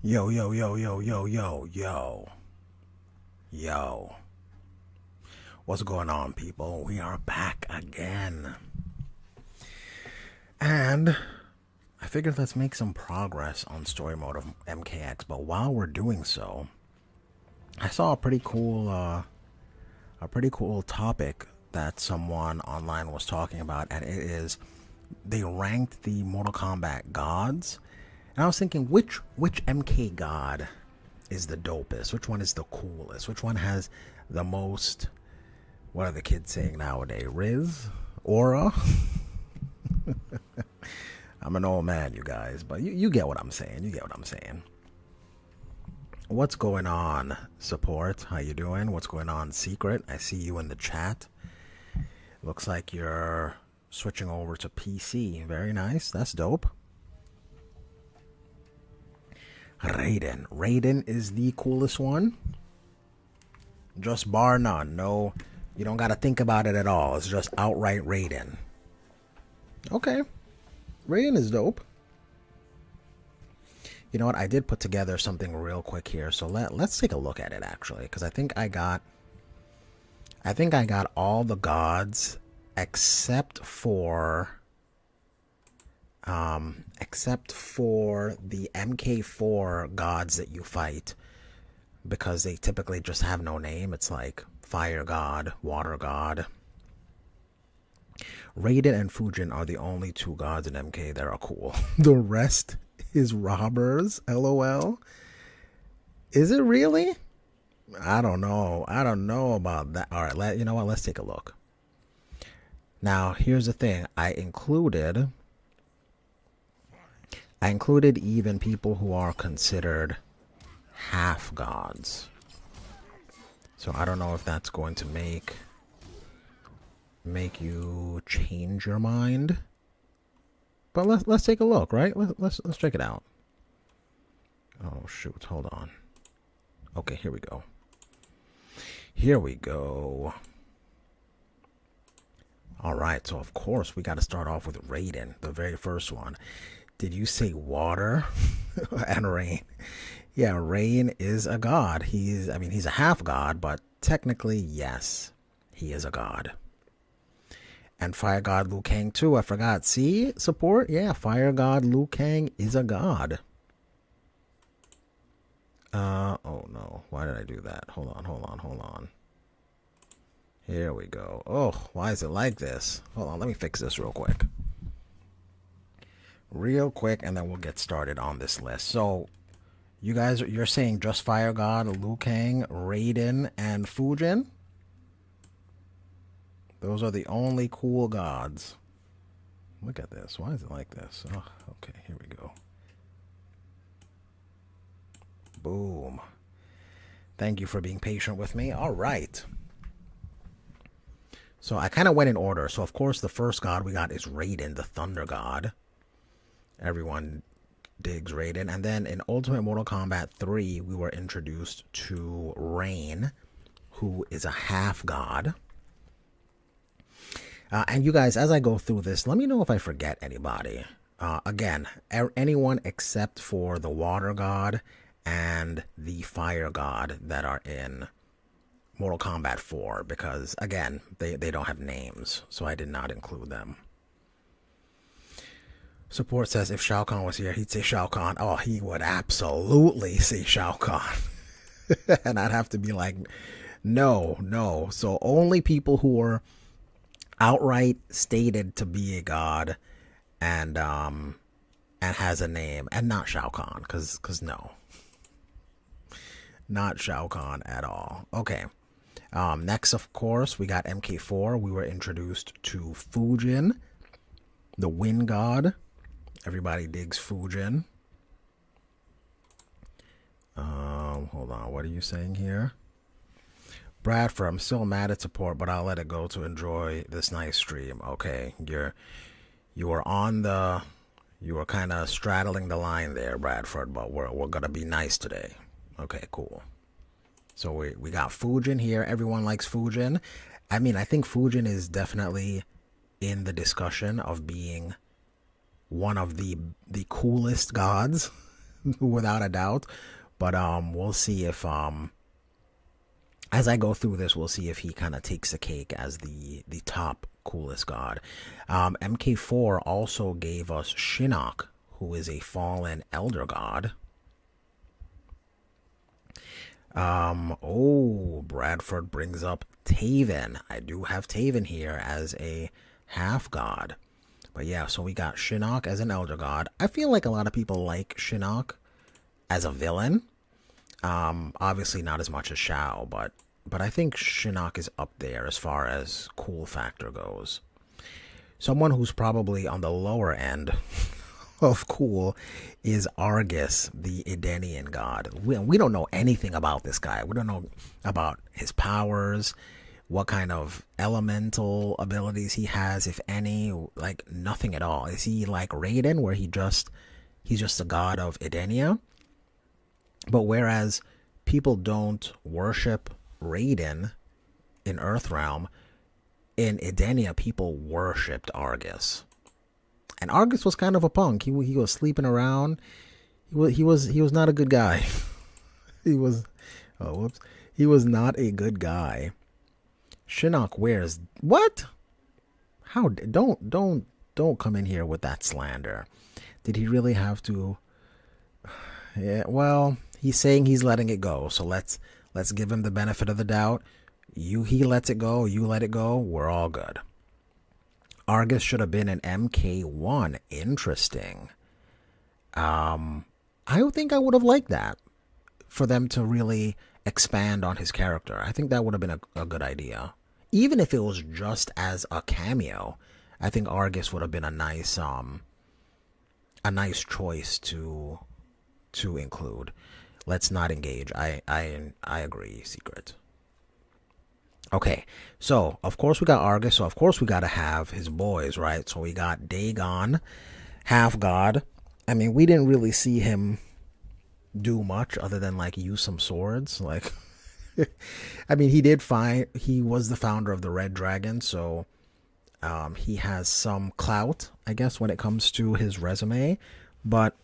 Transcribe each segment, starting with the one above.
Yo, yo, yo, yo, yo, yo, yo, yo. What's going on, people? We are back again. And I figured let's make some progress on story mode of MKX. But while we're doing so, I saw a pretty cool topic that someone online was talking about, and it is they ranked the Mortal Kombat gods. And I was thinking, which MK god is the dopest? Which one is the coolest? Which one has the most, what are the kids saying nowadays? Riz? Aura? I'm an old man, you guys, but you get what I'm saying. You get what I'm saying. What's going on, Support? How you doing? What's going on, Secret? I see you in the chat. Looks like you're switching over to PC. Very nice. That's dope. Raiden. Raiden is the coolest one. Just bar none. No, you don't got to think about it at all. It's just outright Raiden. Okay. Raiden is dope. You know what? I did put together something real quick here. So let's take a look at it, actually. Because I think I got all the gods except for the MK4 gods that you fight, because they typically just have no name. It's like Fire God, Water God. Raiden and Fujin are the only two gods in MK that are cool. The rest is robbers, LOL. Is it really? I don't know. I don't know about that. All right, you know what? Let's take a look. Now, here's the thing. I included even people who are considered half gods. So I don't know if that's going to make you change your mind. But let's take a look, right? Let's check it out. Oh shoot, hold on. Okay, here we go. Here we go. All right, so of course we got to start off with Raiden, the very first one. Did you say water and rain? Yeah, Rain is a god. He's a half god, but technically, yes, he is a god. And Fire God Liu Kang too. I forgot. See, Support? Yeah, Fire God Liu Kang is a god. Oh no. Why did I do that? Hold on. Here we go. Oh, why is it like this? Hold on, let me fix this real quick. And then we'll get started on this list. So, you guys, you're saying just Fire God, Liu Kang, Raiden, and Fujin? Those are the only cool gods. Look at this. Why is it like this? Oh, okay, here we go. Boom. Thank you for being patient with me. All right. So I kind of went in order. So, of course, the first god we got is Raiden, the Thunder God. Everyone digs Raiden. And then in Ultimate Mortal Kombat 3, we were introduced to Rain, who is a half god. And you guys, as I go through this, let me know if I forget anybody. Again, anyone except for the Water God and the Fire God that are in Mortal Kombat 4. Because, again, they don't have names, so I did not include them. Support says if Shao Kahn was here, he'd say Shao Kahn. Oh, he would absolutely say Shao Kahn. And I'd have to be like, no. So only people who are outright stated to be a god and has a name, and not Shao Kahn, because no. Not Shao Kahn at all. Okay. Next, of course, we got MK4. We were introduced to Fujin, the Wind God. Everybody digs Fujin. Hold on. What are you saying here? Bradford, I'm still mad at Support, but I'll let it go to enjoy this nice stream. Okay. You were kind of straddling the line there, Bradford, but we're going to be nice today. Okay, cool. So we got Fujin here. Everyone likes Fujin. I mean, I think Fujin is definitely in the discussion of being one of the coolest gods without a doubt. But we'll see if as I go through this, we'll see if he kind of takes the cake as the top coolest god. MK4 also gave us Shinnok, who is a fallen elder god. Oh, Bradford brings up Taven. I do have Taven here as a half god. But yeah, so we got Shinnok as an elder god. I feel like a lot of people like Shinnok as a villain. Obviously not as much as Shao, but I think Shinnok is up there as far as cool factor goes. Someone who's probably on the lower end of cool is Argus, the Edenian god. We don't know anything about this guy. We don't know about his powers, what kind of elemental abilities he has, if any, like nothing at all. Is he like Raiden, where he's just a god of Edenia? But whereas people don't worship Raiden in Earthrealm, in Edenia people worshipped Argus. And Argus was kind of a punk. He was sleeping around. He was not a good guy. He was not a good guy. Shinnok wears what? How don't come in here with that slander. Did he really have to? Yeah, well, he's saying he's letting it go. So let's give him the benefit of the doubt. He lets it go, you let it go, we're all good. Argus should have been an MK1. Interesting. I think I would have liked that, for them to really expand on his character. I think that would have been a good idea. Even if it was just as a cameo, I think Argus would have been a nice choice to include. Let's not engage. I agree, Secret. Okay, so of course we got Argus, so of course we got to have his boys, right? So we got Dagon, half god. I mean, we didn't really see him do much other than like use some swords. Like, I mean, he was the founder of the Red Dragon, so he has some clout, I guess, when it comes to his resume. But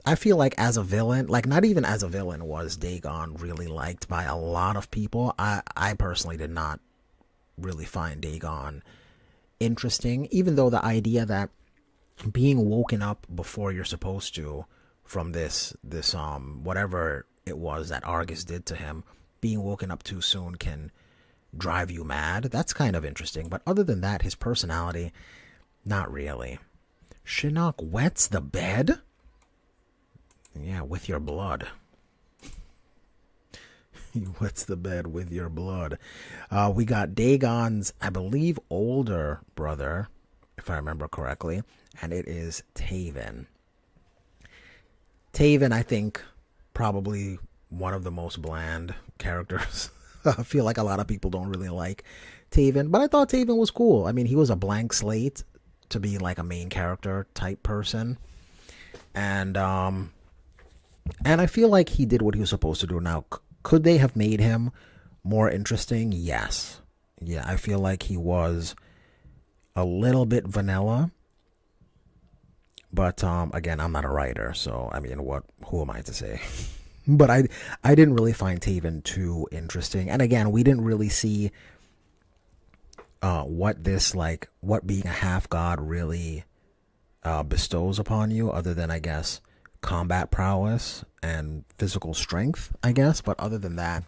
I feel like as a villain, like not even as a villain was Dagon really liked by a lot of people. I personally did not really find Dagon interesting, even though the idea that being woken up before you're supposed to from this whatever it was that Argus did to him, being woken up too soon can drive you mad. That's kind of interesting. But other than that, his personality, not really. Shinnok wets the bed? Yeah, with your blood. He wets the bed with your blood. We got Dagon's, I believe, older brother, if I remember correctly, and it is Taven. Taven, I think, probably one of the most bland characters. I feel like a lot of people don't really like Taven, but I thought Taven was cool. I mean, he was a blank slate to be like a main character type person. And I feel like he did what he was supposed to do. Now, could they have made him more interesting? Yes. Yeah, I feel like he was a little bit vanilla. But again, I'm not a writer, so I mean, who am I to say? But I didn't really find Taven too interesting. And again, we didn't really see what being a half god really bestows upon you, other than, I guess, combat prowess and physical strength, I guess. But other than that,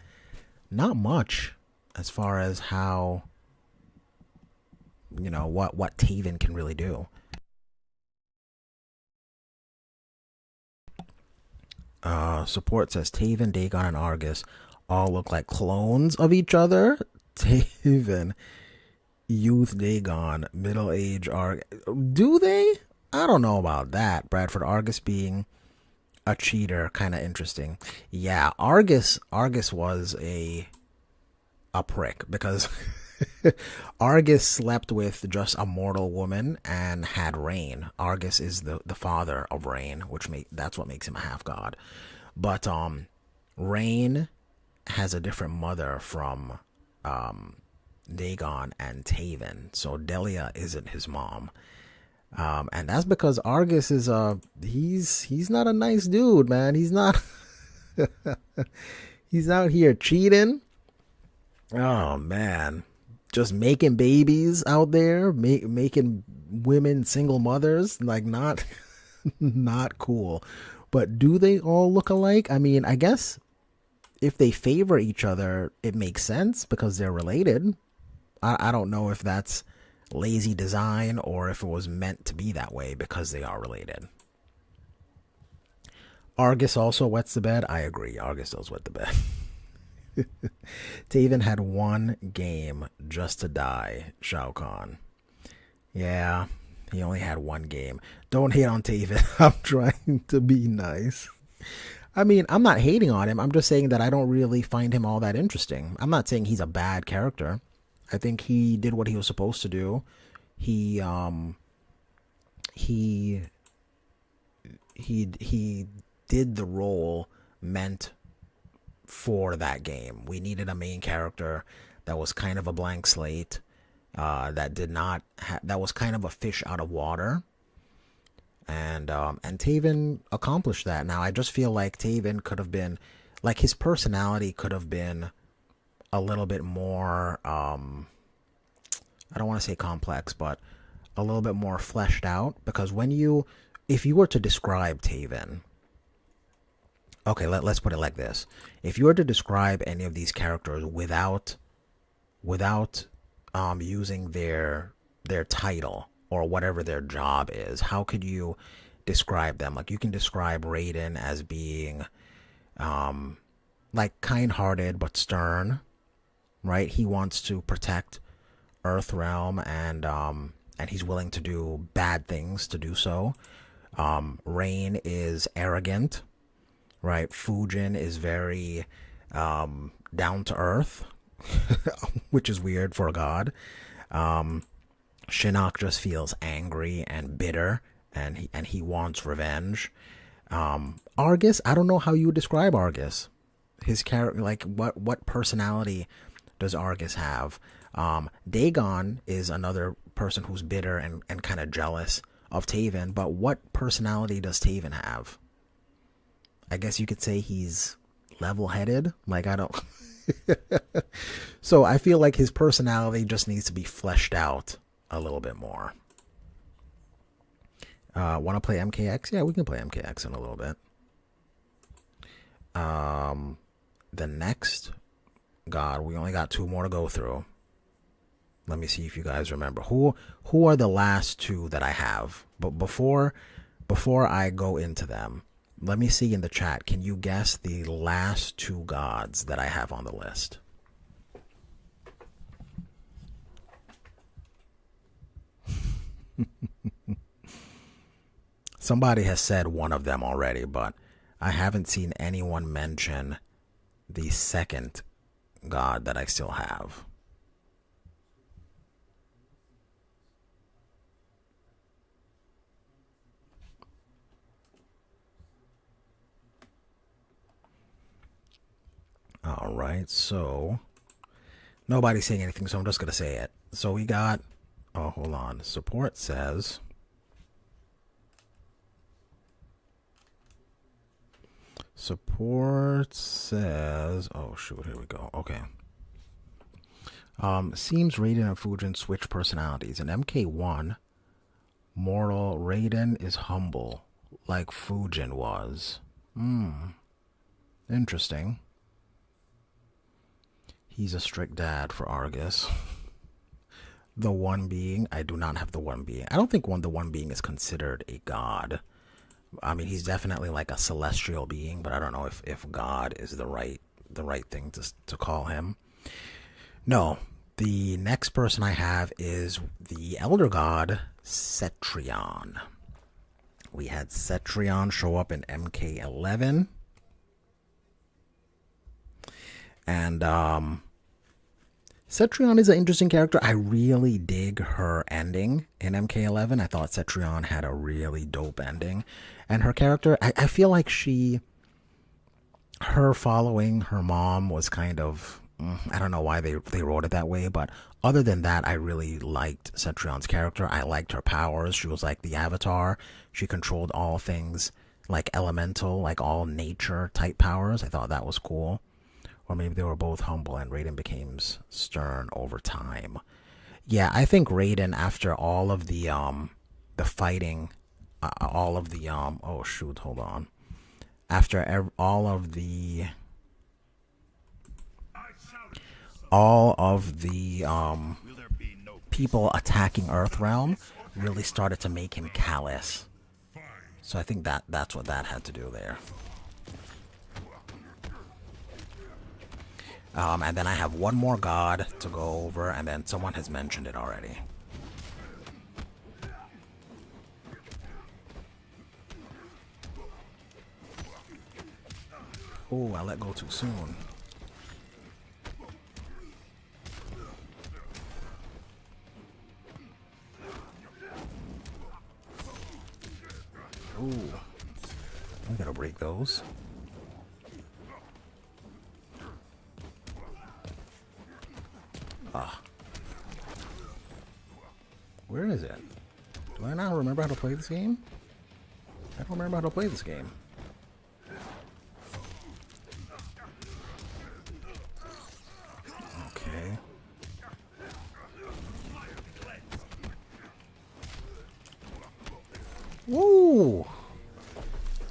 not much as far as how, what Taven can really do. Support says Taven, Dagon, and Argus all look like clones of each other. Taven, youth Dagon, middle-age Argus. Do they? I don't know about that. Bradford, Argus being a cheater, kind of interesting. Yeah, Argus was a prick, because Argus slept with just a mortal woman and had Rain. Argus is the father of Rain, that's what makes him a half god. But Rain has a different mother from Dagon and Taven, so Delia isn't his mom. And that's because Argus is he's not a nice dude, man. He's not. He's out here cheating. Oh man, just making babies out there, making women single mothers. Like not not cool. But do they all look alike? I mean, I guess if they favor each other, it makes sense because they're related. I don't know if that's lazy design or if it was meant to be that way because they are related. Argus also wets the bed. I agree. Argus does wet the bed. Taven had one game just to die, Shao Kahn. Yeah, he only had one game. Don't hate on Taven. I'm trying to be nice. I mean, I'm not hating on him. I'm just saying that I don't really find him all that interesting. I'm not saying he's a bad character. I think he did what he was supposed to do. He did the role meant for that game. We needed a main character that was kind of a blank slate, that was kind of a fish out of water. And Taven accomplished that. Now I just feel like Taven could have been, like, his personality could have been a little bit more, I don't want to say complex, but a little bit more fleshed out. Because if you were to describe Taven, okay, let's put it like this: if you were to describe any of these characters without using their title or whatever their job is, how could you describe them? Like, you can describe Raiden as being like kind-hearted but stern, right? He wants to protect Earthrealm, and he's willing to do bad things to do so. Rain is arrogant, right? Fujin is very down to earth, which is weird for a god. Shinnok just feels angry and bitter, and he wants revenge. Argus, I don't know how you would describe Argus. His character, like, what personality does Argus have? Dagon is another person who's bitter and kind of jealous of Taven, but what personality does Taven have? I guess you could say he's level-headed. Like, I don't... So I feel like his personality just needs to be fleshed out a little bit more. Want to play MKX? Yeah, we can play MKX in a little bit. The next god, we only got two more to go through. Let me see if you guys remember. Who are the last two that I have? But before I go into them, let me see in the chat. Can you guess the last two gods that I have on the list? Somebody has said one of them already, but I haven't seen anyone mention the second god that I still have. All right, so nobody's saying anything, so I'm just going to say it. So we got, oh, hold on. Support says, oh shoot, here we go. Okay. Seems Raiden and Fujin switch personalities. In MK1, Mortal Raiden is humble, like Fujin was. Interesting. He's a strict dad for Argus. The One Being, I do not have the One Being. I don't think the One Being is considered a god. I mean, he's definitely like a celestial being, but I don't know if God is the right thing to call him. No, the next person I have is the elder god Cetrion. We had Cetrion show up in MK11. And Cetrion is an interesting character. I really dig her ending in MK11. I thought Cetrion had a really dope ending. And her character, I feel like her following her mom was kind of I don't know why they wrote it that way, but other than that, I really liked Cetrion's character. I liked her powers. She was like the Avatar. She controlled all things like elemental, like all nature type powers. I thought that was cool. Or maybe they were both humble and Raiden became stern over time. Yeah, I think Raiden, after all of the fighting, all of the oh shoot, hold on. After all of the people attacking Earthrealm really started to make him callous. So I think that's what that had to do there. And then I have one more god to go over, and then someone has mentioned it already. Oh, I let go too soon. Ooh, I'm gonna break those. Ah. Where is it? Do I not remember how to play this game? I don't remember how to play this game. Okay. Woo!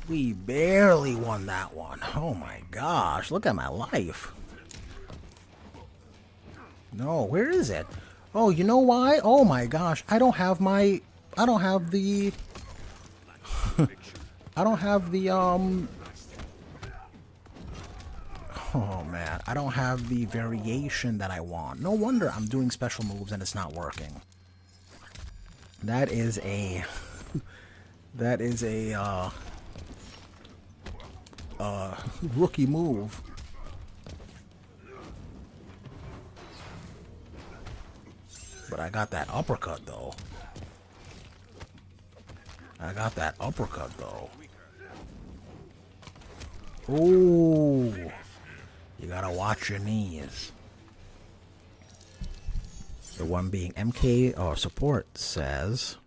We barely won that one. Oh my gosh, look at my life. No, where is it? Oh, you know why? Oh my gosh, I don't have the I don't have the oh man, I don't have the variation that I want. No wonder I'm doing special moves and it's not working. That is a that is a rookie move. But I got that uppercut though. Ooh. You gotta watch your knees. The one being MK or support says,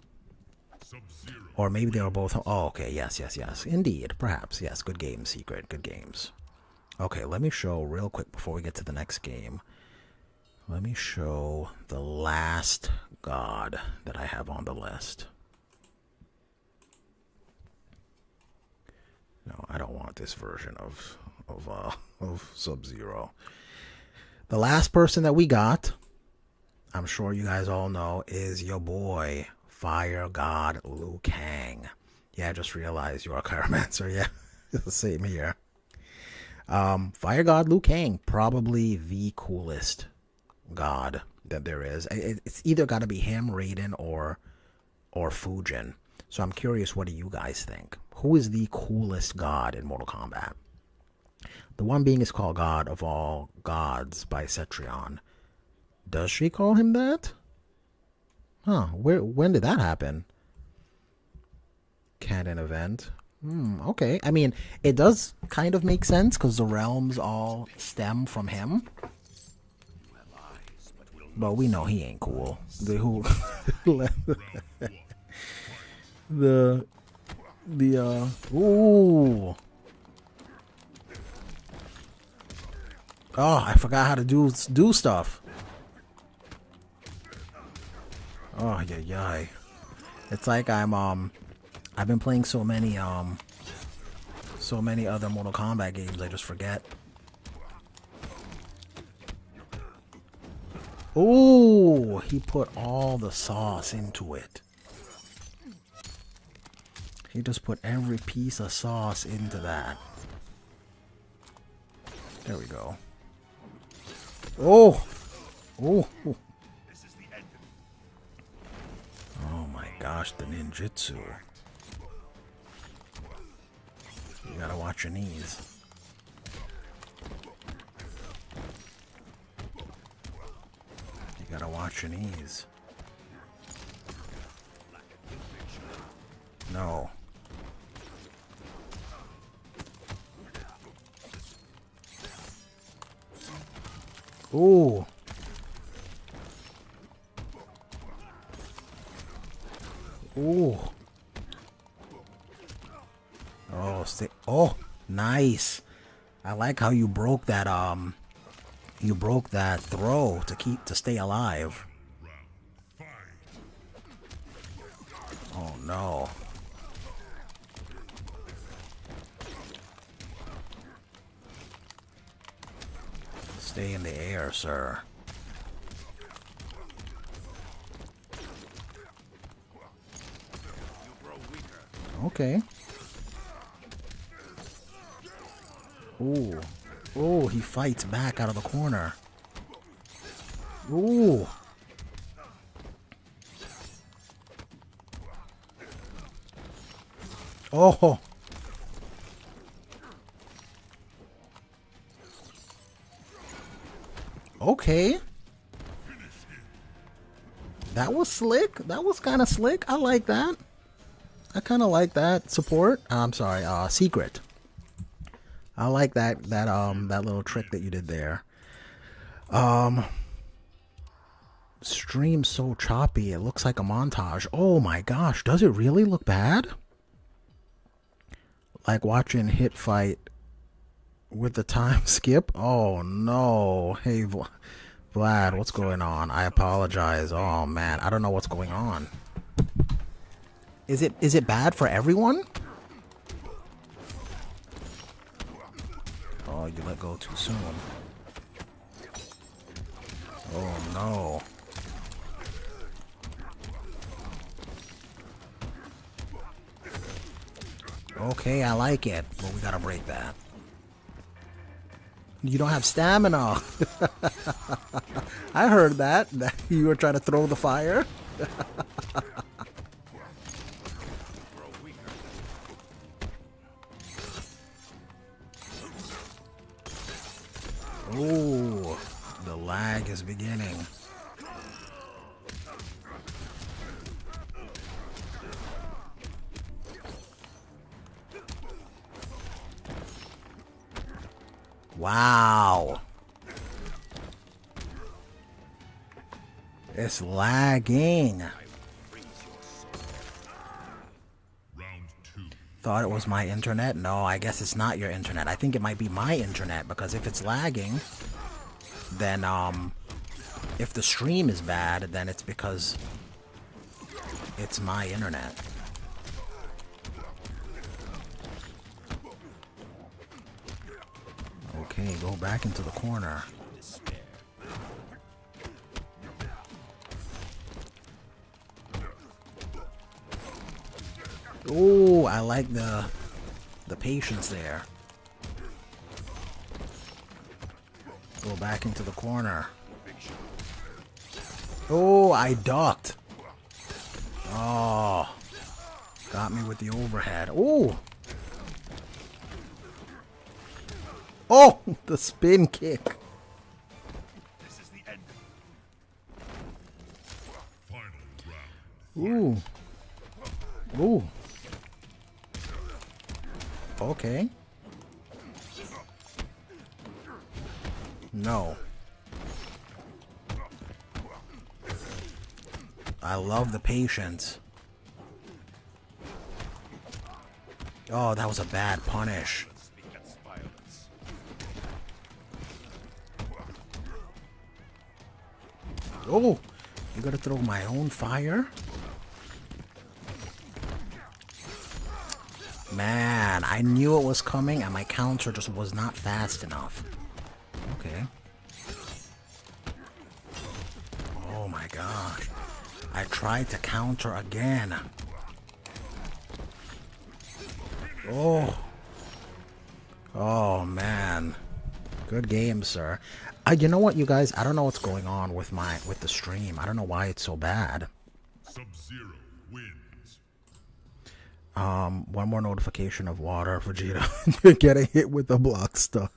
or maybe they were both. Oh, okay. Yes. Indeed. Perhaps. Yes. Good game, Secret. Good games. Okay. Let me show real quick before we get to the next game. Let me show the last god that I have on the list. No, I don't want this version of Sub-Zero. The last person that we got, I'm sure you guys all know, is your boy, Fire God Liu Kang. Yeah, I just realized you're a Chiromancer. Yeah, same here. Fire God Liu Kang, probably the coolest god that there is. It's either got to be him, Raiden, or Fujin. So I'm curious, what do you guys think? Who is the coolest god in Mortal Kombat? The one being is called God of All Gods by Cetrion. Does she call him that? Huh, when did that happen? Canon event. Okay. I mean, it does kind of make sense because the realms all stem from him. But we know he ain't cool. Ooh. Oh, I forgot how to do stuff. Oh, yeah. It's like I've been playing so many other Mortal Kombat games, I just forget. Ooh, he put all the sauce into it. He just put every piece of sauce into that. There we go. Oh! Oh my gosh, the ninjutsu. You gotta watch your knees. You gotta watch your knees. No. Ooh. Ooh. Oh, oh, nice. I like how you broke that throw to stay alive. Oh no. Stay in the air, sir. Okay. Ooh. Ooh, he fights back out of the corner. Ooh. Oh. Okay. That was slick. That was kind of slick. I like that. I kind of like that support. I'm sorry, secret. I like that little trick that you did there. Stream so choppy. It looks like a montage. Oh my gosh, does it really look bad? Like watching Hit fight with the time skip? Oh no. Hey Vlad, what's going on? I apologize. Oh man, I don't know what's going on. Is it bad for everyone? Oh, you let go too soon. Oh no. Okay, I like it, but we gotta break that. You don't have stamina. I heard that you were trying to throw the fire. Ooh, the lag is beginning. Wow. It's lagging. Thought it was my internet? No, I guess it's not your internet. I think it might be my internet, because if it's lagging, then if the stream is bad, then it's because it's my internet. Okay, go back into the corner. Oh, I like the patience there. Go back into the corner. Oh, I ducked. Oh, got me with the overhead. Oh. Oh, the spin kick. This is the end. Ooh. Ooh. Okay. No. I love the patience. Oh, that was a bad punish. Oh, you gotta throw my own fire? Man, I knew it was coming and my counter just was not fast enough. Okay. Oh my gosh. I tried to counter again. Oh. Oh man. Good game, sir. You know what, you guys? I don't know what's going on with the stream. I don't know why it's so bad. Sub-Zero wins. One more notification of water, Vegeta. You're getting hit with the block star.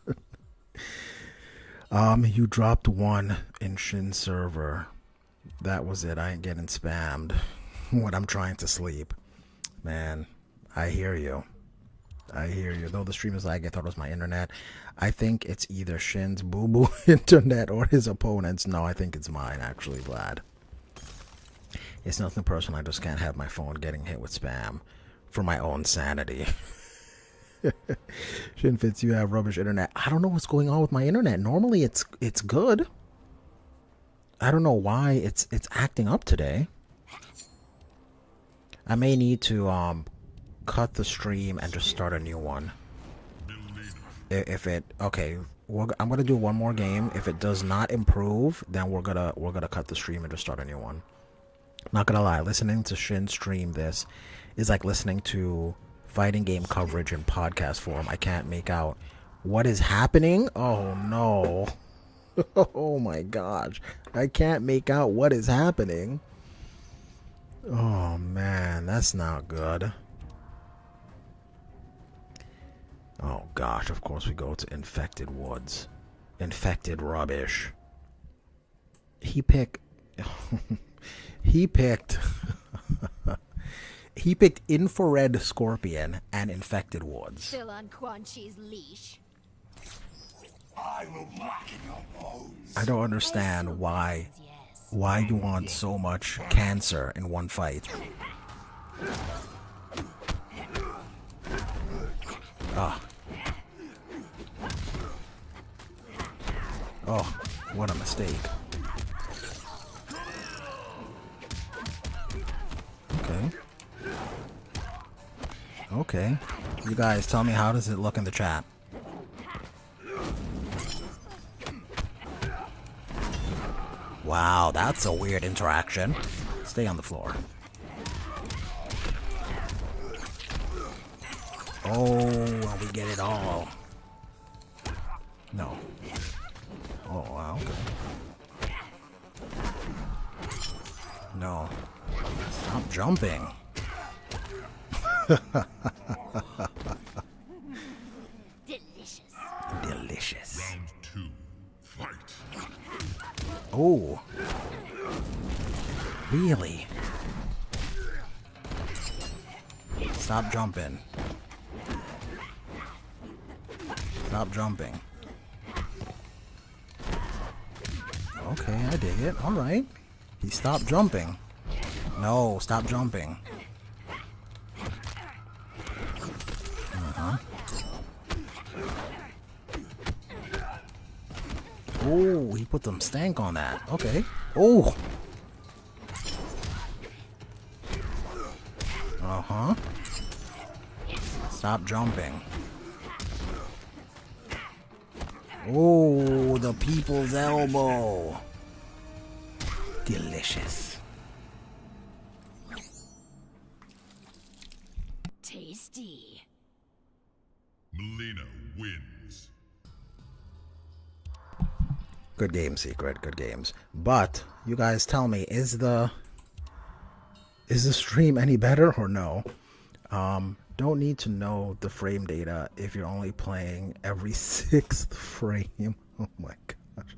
You dropped one in Shin server. That was it. I ain't getting spammed when I'm trying to sleep. Man, I hear you. I hear you. Though the stream is like, I thought it was my internet. I think it's either Shin's boo-boo internet or his opponent's. No, I think it's mine, actually, Vlad. It's nothing personal. I just can't have my phone getting hit with spam for my own sanity. Shinfitz, you have rubbish internet. I don't know what's going on with my internet. Normally, it's good. I don't know why it's acting up today. I may need to cut the stream and just start a new one. If it okay, I'm gonna do one more game. If it does not improve, then we're gonna cut the stream and just start a new one. Not gonna lie, listening to Shin stream this is like listening to fighting game coverage in podcast form. I can't make out what is happening. Oh no. Oh my gosh. I can't make out what is happening. Oh man, that's not good. Oh gosh, of course we go to infected woods. Infected rubbish. He picked he picked infrared scorpion and infected woods. Still on Quan Chi's leash. I will blacken your bones. I don't understand why you want so much cancer in one fight. Ah. Oh, what a mistake. Okay. Okay. You guys tell me, how does it look in the chat? Wow, that's a weird interaction. Stay on the floor. Oh, we get it all. No. Oh, wow, okay. No. Stop jumping. Delicious. Delicious. Round 2. Fight. Oh. Really? Stop jumping. Stop jumping. Okay, I dig it. Alright. He stopped jumping. No, stop jumping. Uh-huh. Oh, he put some stank on that. Okay. Oh. Uh-huh. Stop jumping. Oh, the people's elbow. Delicious. Tasty. Melina wins. Good game, Secret. Good games. But you guys tell me, is the stream any better or no? Don't need to know the frame data if you're only playing every 6th frame. Oh my gosh.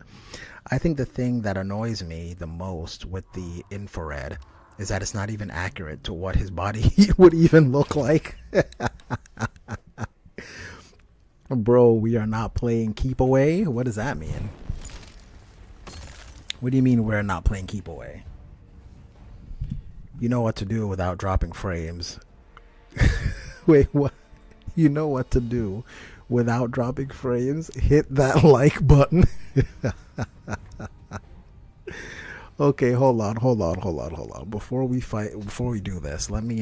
I think the thing that annoys me the most with the infrared is that it's not even accurate to what his body would even look like. Bro, we are not playing keep away? What does that mean? What do you mean we're not playing keep away? You know what to do without dropping frames. Wait, what? You know what to do without dropping frames? Hit that like button. Okay, hold on. Before we do this, let me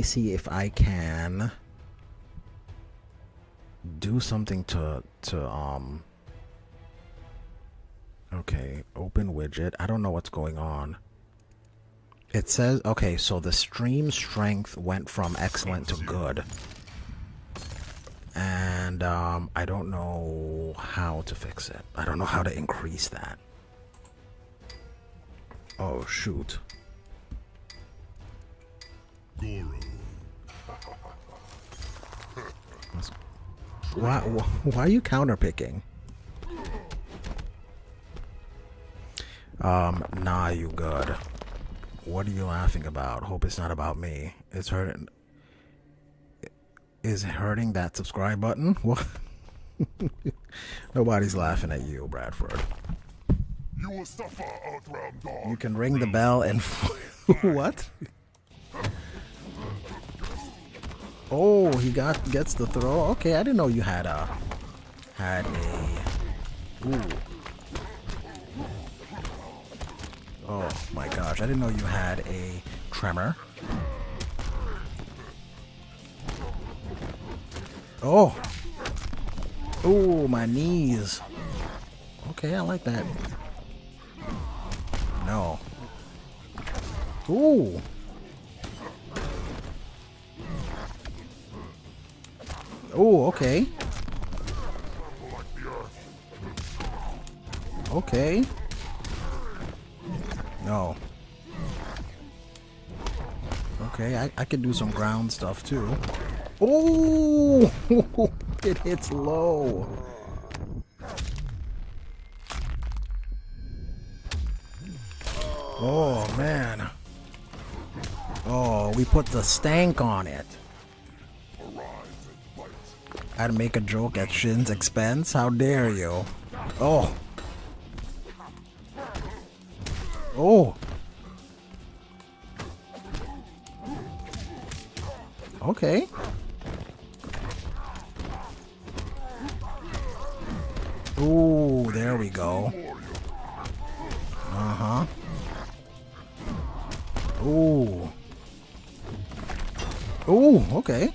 see if I can do something to okay, open widget. I don't know what's going on. It says, okay, so the stream strength went from excellent to good. And I don't know how to fix it. I don't know how to increase that. Oh, shoot. Goro. Why are you counterpicking? Nah, you good. What are you laughing about? Hope it's not about me. It's hurting. is hurting that subscribe button. What? Nobody's laughing at you, Bradford. You will suffer, Earthrealm Dog. You can ring the bell and what? Oh, he gets the throw. Okay, I didn't know you had a ooh. Oh my gosh, I didn't know you had a tremor. Oh. Oh, my knees. Okay, I like that. No. Ooh. Oh, okay. Okay. No. Okay, I could do some ground stuff too. Oh, it hits low. Oh, man. Oh, we put the stank on it. I'd make a joke at Shin's expense. How dare you? Oh. Oh. Okay. Ooh, there we go. Uh-huh. Ooh. Ooh, okay.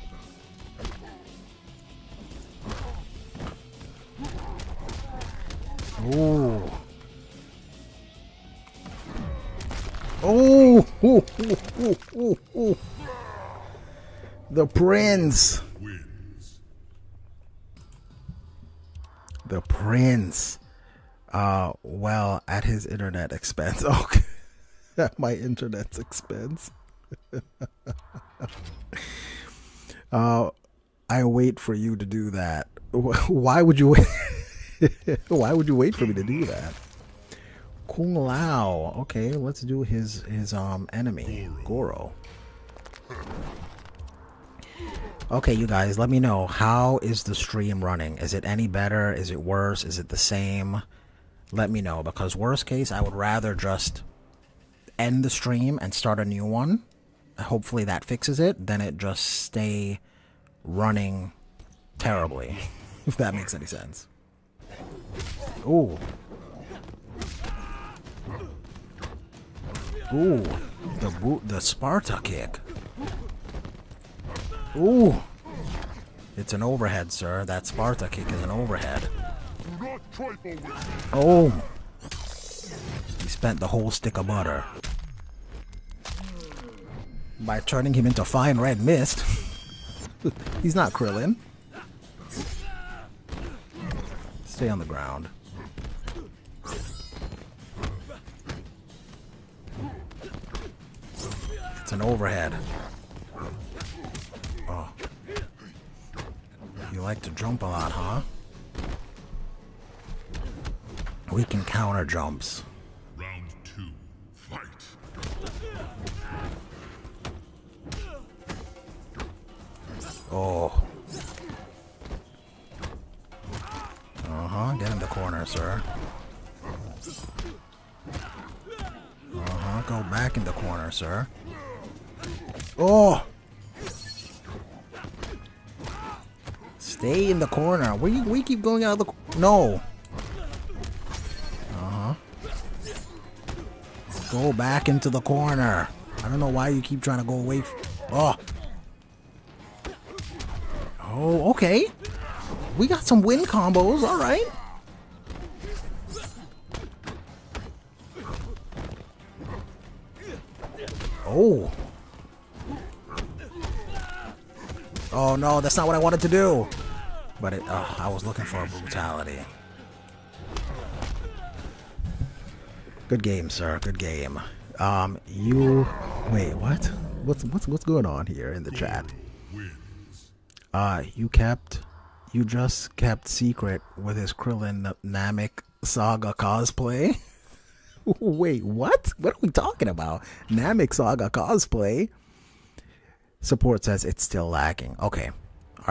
Ooh. Oh. Ooh, ooh, ooh, ooh, ooh. The prince. Wins. The prince. Well, at his internet expense. Okay. At my internet's expense. I wait for you to do that. Why would you wait? Why would you wait for me to do that? Kung Lao. Okay, let's do his enemy, Goro. Okay, you guys, let me know, how is the stream running? Is it any better? Is it worse? Is it the same? Let me know, because worst case, I would rather just end the stream and start a new one. Hopefully that fixes it. Then it just stay running terribly, if that makes any sense. Ooh. Ooh, the Sparta kick. Ooh. It's an overhead, sir. That Sparta kick is an overhead. Do not trifle with me. Oh. He spent the whole stick of butter. By turning him into fine red mist. He's not Krillin. Stay on the ground. It's an overhead. Oh. You like to jump a lot, huh? We can counter jumps. Round 2. Fight. Oh. Uh-huh. Get in the corner, sir. Uh-huh. Go back in the corner, sir. Oh! Stay in the corner. We keep going out of the... No. Uh-huh. Go back into the corner. I don't know why you keep trying to go away from... Oh. Oh, okay. We got some win combos. All right. Oh. Oh, no. That's not what I wanted to do. But I was looking for brutality. Good game, sir. Good game. You... Wait, what? What's going on here in the chat? You just kept secret with his Krillin Namek Saga cosplay? Wait, what? What are we talking about? Namek Saga cosplay? Support says it's still lagging. Okay.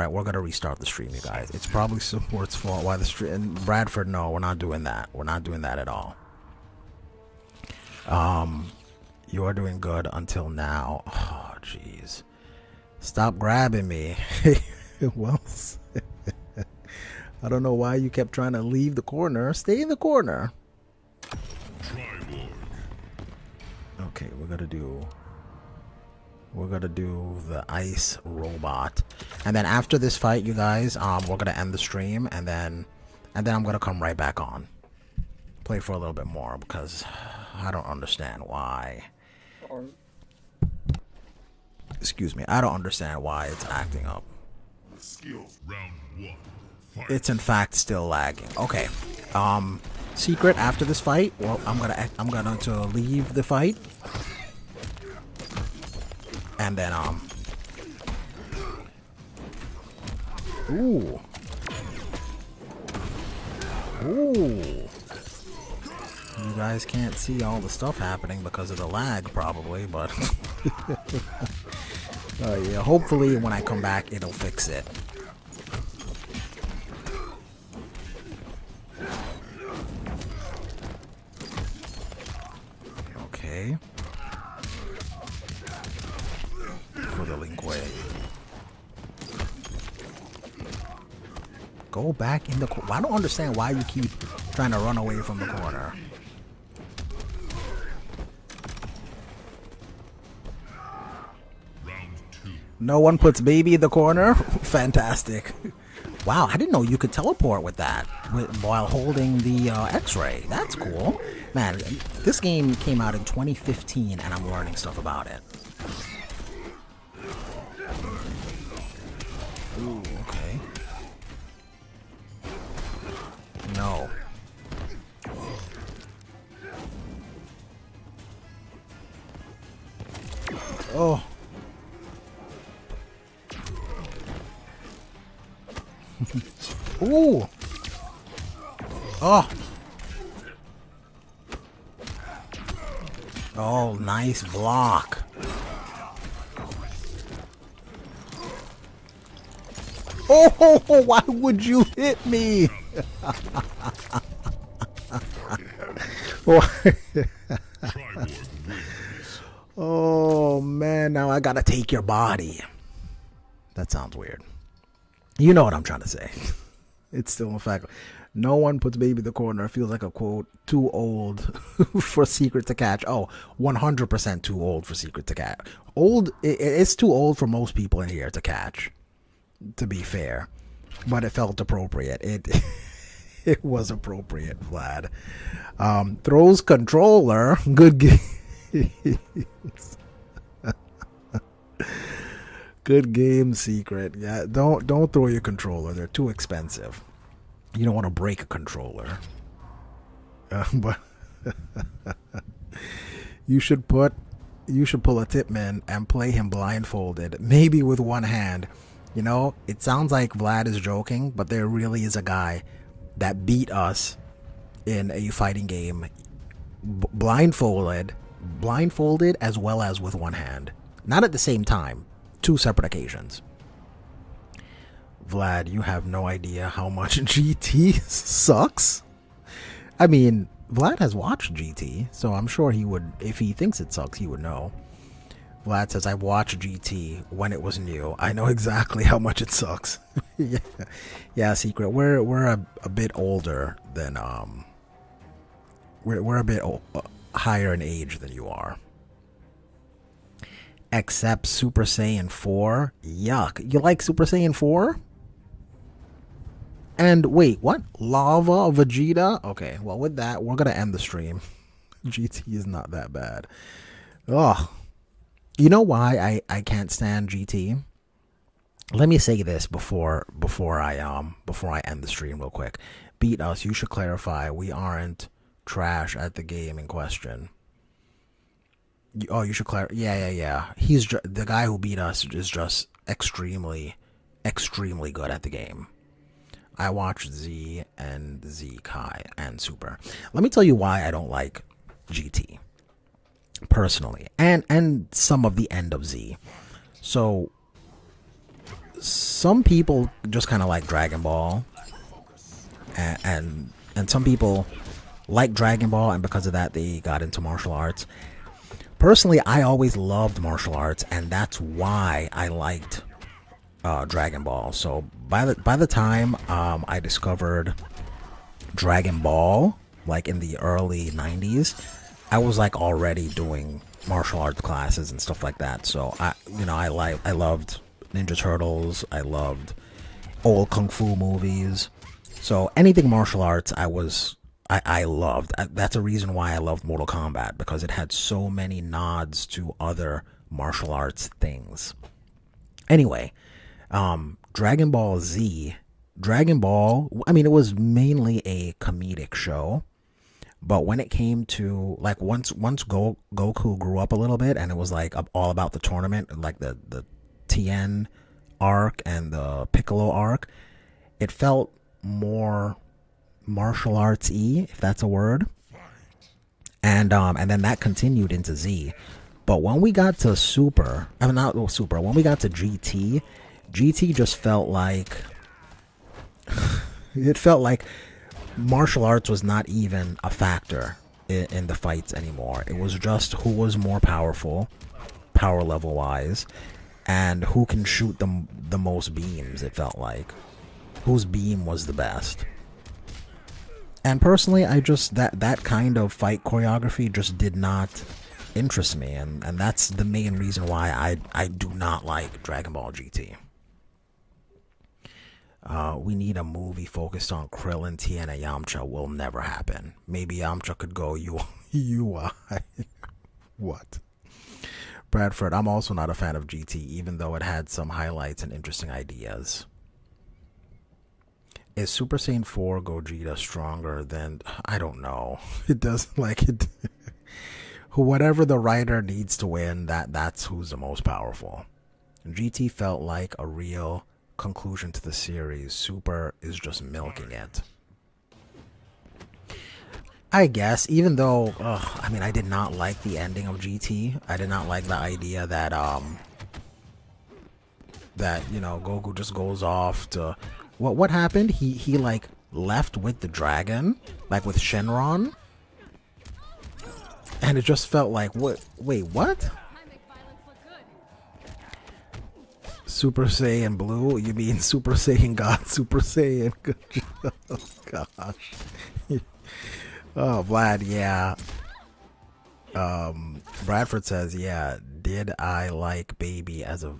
right, we're gonna restart the stream, you guys. It's probably support's fault why the stream. And Bradford, no, we're not doing that. We're not doing that at all. You are doing good until now. Oh, jeez. Stop grabbing me. Well, I don't know why you kept trying to leave the corner. Stay in the corner. Okay, we're gonna do the ice robot, and then after this fight, you guys, we're gonna end the stream, and then I'm gonna come right back on, play for a little bit more, because I don't understand why. Excuse me, I don't understand why it's acting up. Skills. Round 1. Fight. It's in fact still lagging. Okay. Secret after this fight. Well, I'm gonna to leave the fight. And then Ooh. Ooh. You guys can't see all the stuff happening because of the lag probably, but yeah, hopefully when I come back it'll fix it. Okay. For the link way. Go back in the corner. I don't understand why you keep trying to run away from the corner. Round 2. No one puts baby in the corner? Fantastic. Wow, I didn't know you could teleport with that while holding the X-ray. That's cool. Man, this game came out in 2015 and I'm learning stuff about it. Ooh, okay. No. Oh. Ooh. Oh. Oh, nice block. Oh, why would you hit me? Oh, man, now I gotta take your body. That sounds weird. You know what I'm trying to say. It's still a fact. No one puts baby in the corner. It feels like a quote, too old for Secret to catch. Oh, 100% too old for Secret to catch. Old, it's too old for most people in here to catch, to be fair. But it felt appropriate. It was appropriate, Vlad. Throws controller. Good game. Good game, Secret. Yeah, don't throw your controller. They're too expensive. You don't want to break a controller. But you should pull a Tipman and play him blindfolded, maybe with one hand. You know, it sounds like Vlad is joking, but there really is a guy that beat us in a fighting game blindfolded as well as with one hand. Not at the same time. 2 separate occasions. Vlad, you have no idea how much GT sucks. I mean, Vlad has watched GT, so I'm sure he would, if he thinks it sucks, he would know. Vlad says, I watched GT when it was new. I know exactly how much it sucks. Yeah, Secret. We're a bit older than we're a bit higher in age than you are. Except Super Saiyan 4. Yuck. You like Super Saiyan 4? And wait, what? Lava Vegeta? Okay, well with that, we're gonna end the stream. GT is not that bad. Ugh. You know why I can't stand GT? Let me say this before I end the stream real quick. Beat us. You should clarify. We aren't trash at the game in question. Oh, you should clarify. Yeah. He's the guy who beat us is just extremely good at the game. I watched Z and Z Kai and Super. Let me tell you why I don't like GT personally, and some of the end of Z. So some people just kind of like Dragon Ball, and some people like Dragon Ball, and because of that, they got into martial arts. Personally, I always loved martial arts, and that's why I liked Dragon Ball. So by the time I discovered Dragon Ball, like in the early 90s, I was like already doing martial arts classes and stuff like that. So I loved Ninja Turtles. I loved old kung fu movies. So anything martial arts, I loved. That's a reason why I loved Mortal Kombat, because it had so many nods to other martial arts things. Anyway, Dragon Ball Z. Dragon Ball, I mean, it was mainly a comedic show. But when it came to, like, once Goku grew up a little bit, and it was like all about the tournament, like the Tien arc and the Piccolo arc, it felt more martial arts-y, if that's a word. And then that continued into Z. But when we got to when we got to GT just felt like it felt like martial arts was not even a factor in the fights anymore. It was just who was more powerful, power level wise, and who can shoot the most beams. It felt like whose beam was the best. And personally, I just that kind of fight choreography just did not interest me, and that's the main reason why I do not like Dragon Ball GT. We need a movie focused on Krillin, Tien, and Yamcha. Will never happen. Maybe Yamcha could go UI. What? Bradford, I'm also not a fan of GT, even though it had some highlights and interesting ideas. Is Super Saiyan 4 Gogeta stronger than... I don't know. It does, like, it... Whatever the writer needs to win, that's who's the most powerful. GT felt like a real conclusion to the series. Super is just milking it. I guess, even though, I mean, I did not like the ending of GT. I did not like the idea that, Goku just goes off to... What happened? He like left with the dragon, like with Shenron, and it just felt like wait, what? Super Saiyan Blue? You mean Super Saiyan God? Super Saiyan? Oh gosh. Oh, Vlad, yeah. Bradford says, yeah. Did I like Baby as a...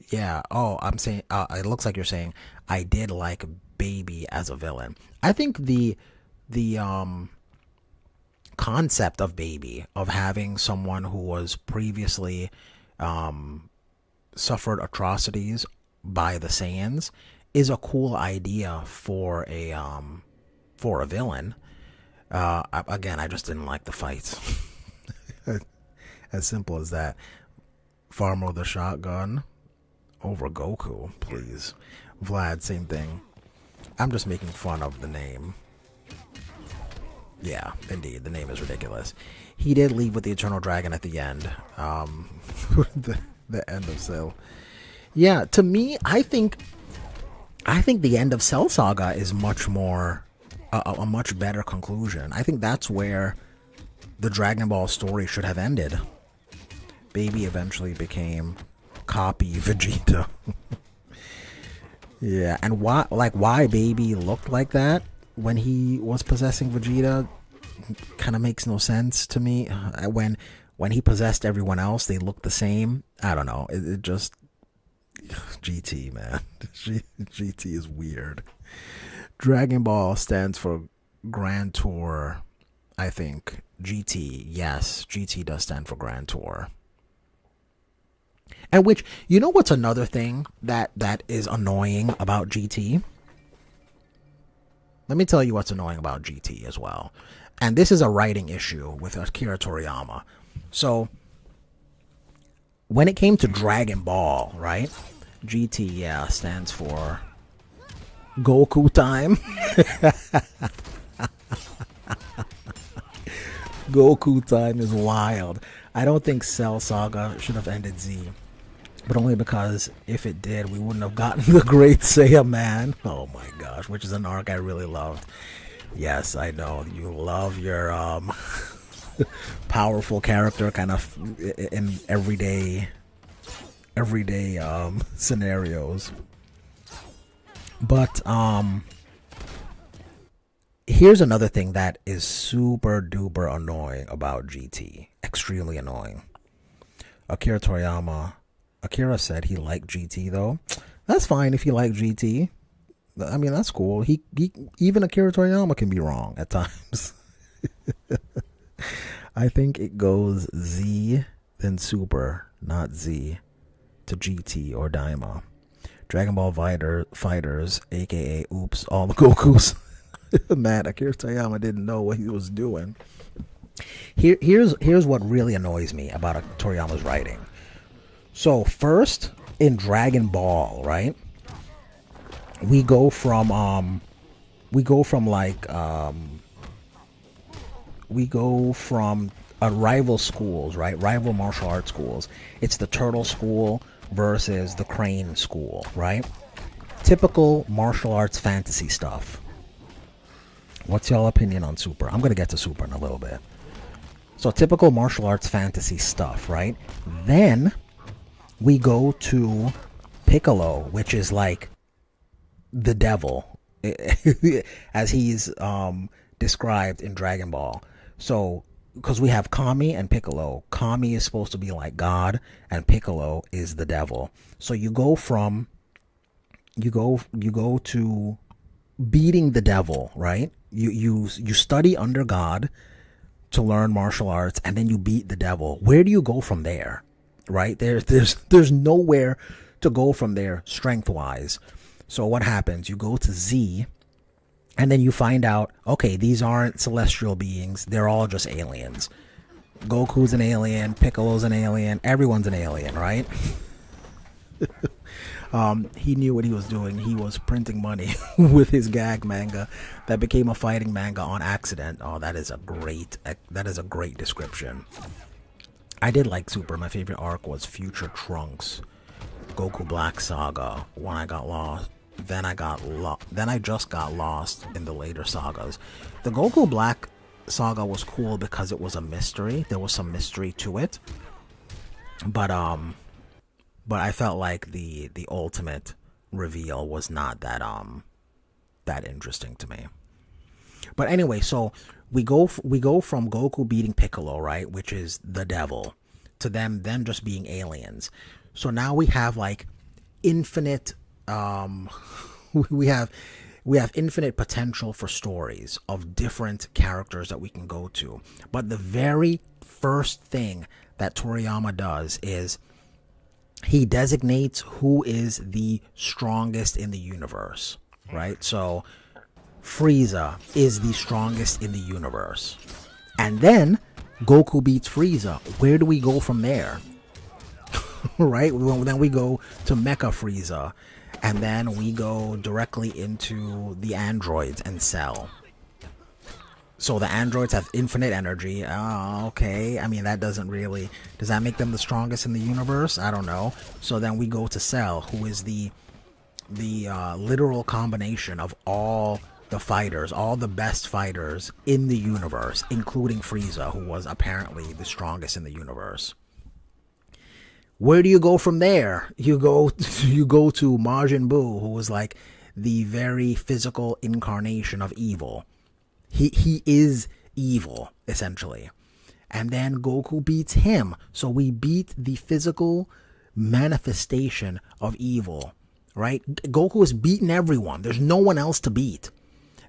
Yeah. Oh, I'm saying. It looks like you're saying I did like Baby as a villain. I think the concept of Baby, of having someone who was previously suffered atrocities by the Saiyans, is a cool idea for a villain. Again, I just didn't like the fights. As simple as that. Farmer the shotgun over Goku, please. Vlad, same thing. I'm just making fun of the name. Yeah, indeed, the name is ridiculous. He did leave with the Eternal Dragon at the end. The end of Cell. Yeah, to me, I think the end of Cell Saga is much more a much better conclusion. I think that's where the Dragon Ball story should have ended. Baby eventually became copy Vegeta. Yeah, and why Baby looked like that when he was possessing Vegeta kind of makes no sense to me. When he possessed everyone else, they looked the same. I don't know. It just... GT, man. GT is weird. Dragon Ball stands for Grand Tour, I think. GT, yes. GT does stand for Grand Tour. And which, you know what's another thing that is annoying about GT? Let me tell you what's annoying about GT as well. And this is a writing issue with Akira Toriyama. So, when it came to Dragon Ball, right? GT, yeah, stands for Goku time. Goku time is wild. I don't think Cell Saga should have ended Z. but only because if it did, we wouldn't have gotten the Great Saiyan Man. Oh my gosh, which is an arc I really loved. Yes, I know you love your powerful character kind of in everyday scenarios. But here's another thing that is super duper annoying about GT. Extremely annoying. Akira said he liked GT though. That's fine if you like GT. I mean, that's cool. He even Akira Toriyama can be wrong at times. I think it goes Z then Super, not Z, to GT or Daima. Dragon Ball Fighters, aka Oops, all the Gokus. Man, Akira Toriyama didn't know what he was doing. Here's what really annoys me about Toriyama's writing. So first, in Dragon Ball, right? We go from rival schools, right? Rival martial arts schools. It's the Turtle School versus the Crane School, right? Typical martial arts fantasy stuff. What's y'all opinion on Super? I'm gonna get to Super in a little bit. So typical martial arts fantasy stuff, right? Then we go to Piccolo, which is like the devil, as he's described in Dragon Ball. So, because we have Kami and Piccolo. Kami is supposed to be like God, and Piccolo is the devil. So you go to beating the devil, right? You study under God to learn martial arts, and then you beat the devil. Where do you go from there? Right? There's nowhere to go from there strength wise. So what happens? You go to Z, and then you find out, okay, these aren't celestial beings. They're all just aliens. Goku's an alien. Piccolo's an alien. Everyone's an alien, right? He knew what he was doing. He was printing money with his gag manga that became a fighting manga on accident. Oh, that is a great description. I did like Super. My favorite arc was Future Trunks, Goku Black Saga. When I got lost, then I just got lost in the later sagas. The Goku Black Saga was cool because it was a mystery. There was some mystery to it, but I felt like the ultimate reveal was not that interesting to me. But anyway, so we go from Goku beating Piccolo, right, which is the devil, to them just being aliens. So now we have like infinite we have infinite potential for stories of different characters that we can go to. But the very first thing that Toriyama does is he designates who is the strongest in the universe, right? So Frieza is the strongest in the universe. And then Goku beats Frieza. Where do we go from there? Right? Well, then we go to Mecha Frieza. And then we go directly into the androids and Cell. So the androids have infinite energy. Oh, okay. I mean, does that make them the strongest in the universe? I don't know. So then we go to Cell, who is the literal combination of all the fighters, all the best fighters in the universe, including Frieza, who was apparently the strongest in the universe. Where do you go from there? You go to Majin Buu, who was like the very physical incarnation of evil. He is evil, essentially. And then Goku beats him. So we beat the physical manifestation of evil, right? Goku has beaten everyone. There's no one else to beat.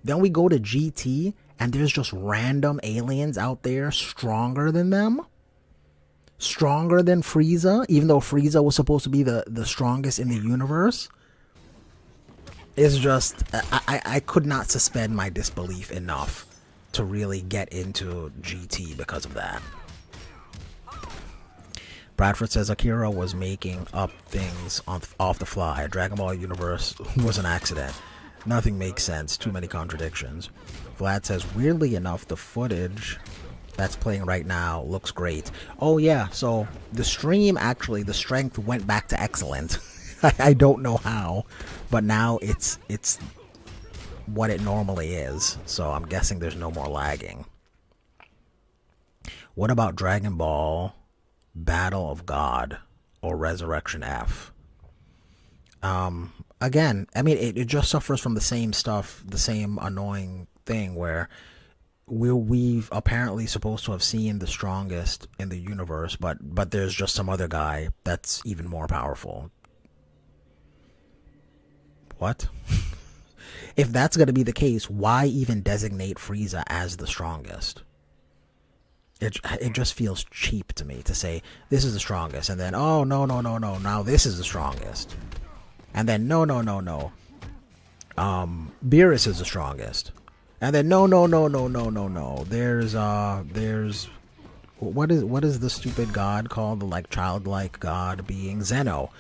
Then we go to GT, and there's just random aliens out there stronger than them. Stronger than Frieza, even though Frieza was supposed to be the strongest in the universe. It's just, I could not suspend my disbelief enough to really get into GT because of that. Bradford says Akira was making up things off the fly. Dragon Ball universe was an accident. Nothing makes sense. Too many contradictions. Vlad says, weirdly enough, the footage that's playing right now looks great. Oh yeah, so the stream, actually the strength went back to excellent. I don't know how, but now it's what it normally is, so I'm guessing there's no more lagging. What about Dragon Ball Battle of God or Resurrection F? Again, I mean, it just suffers from the same stuff, the same annoying thing where we've apparently supposed to have seen the strongest in the universe, but there's just some other guy that's even more powerful. What? If that's going to be the case, why even designate Frieza as the strongest? It just feels cheap to me to say this is the strongest, and then oh no, now this is the strongest, and then no, Beerus is the strongest, and then no, there's what is the stupid god called, the like childlike god being? Zeno.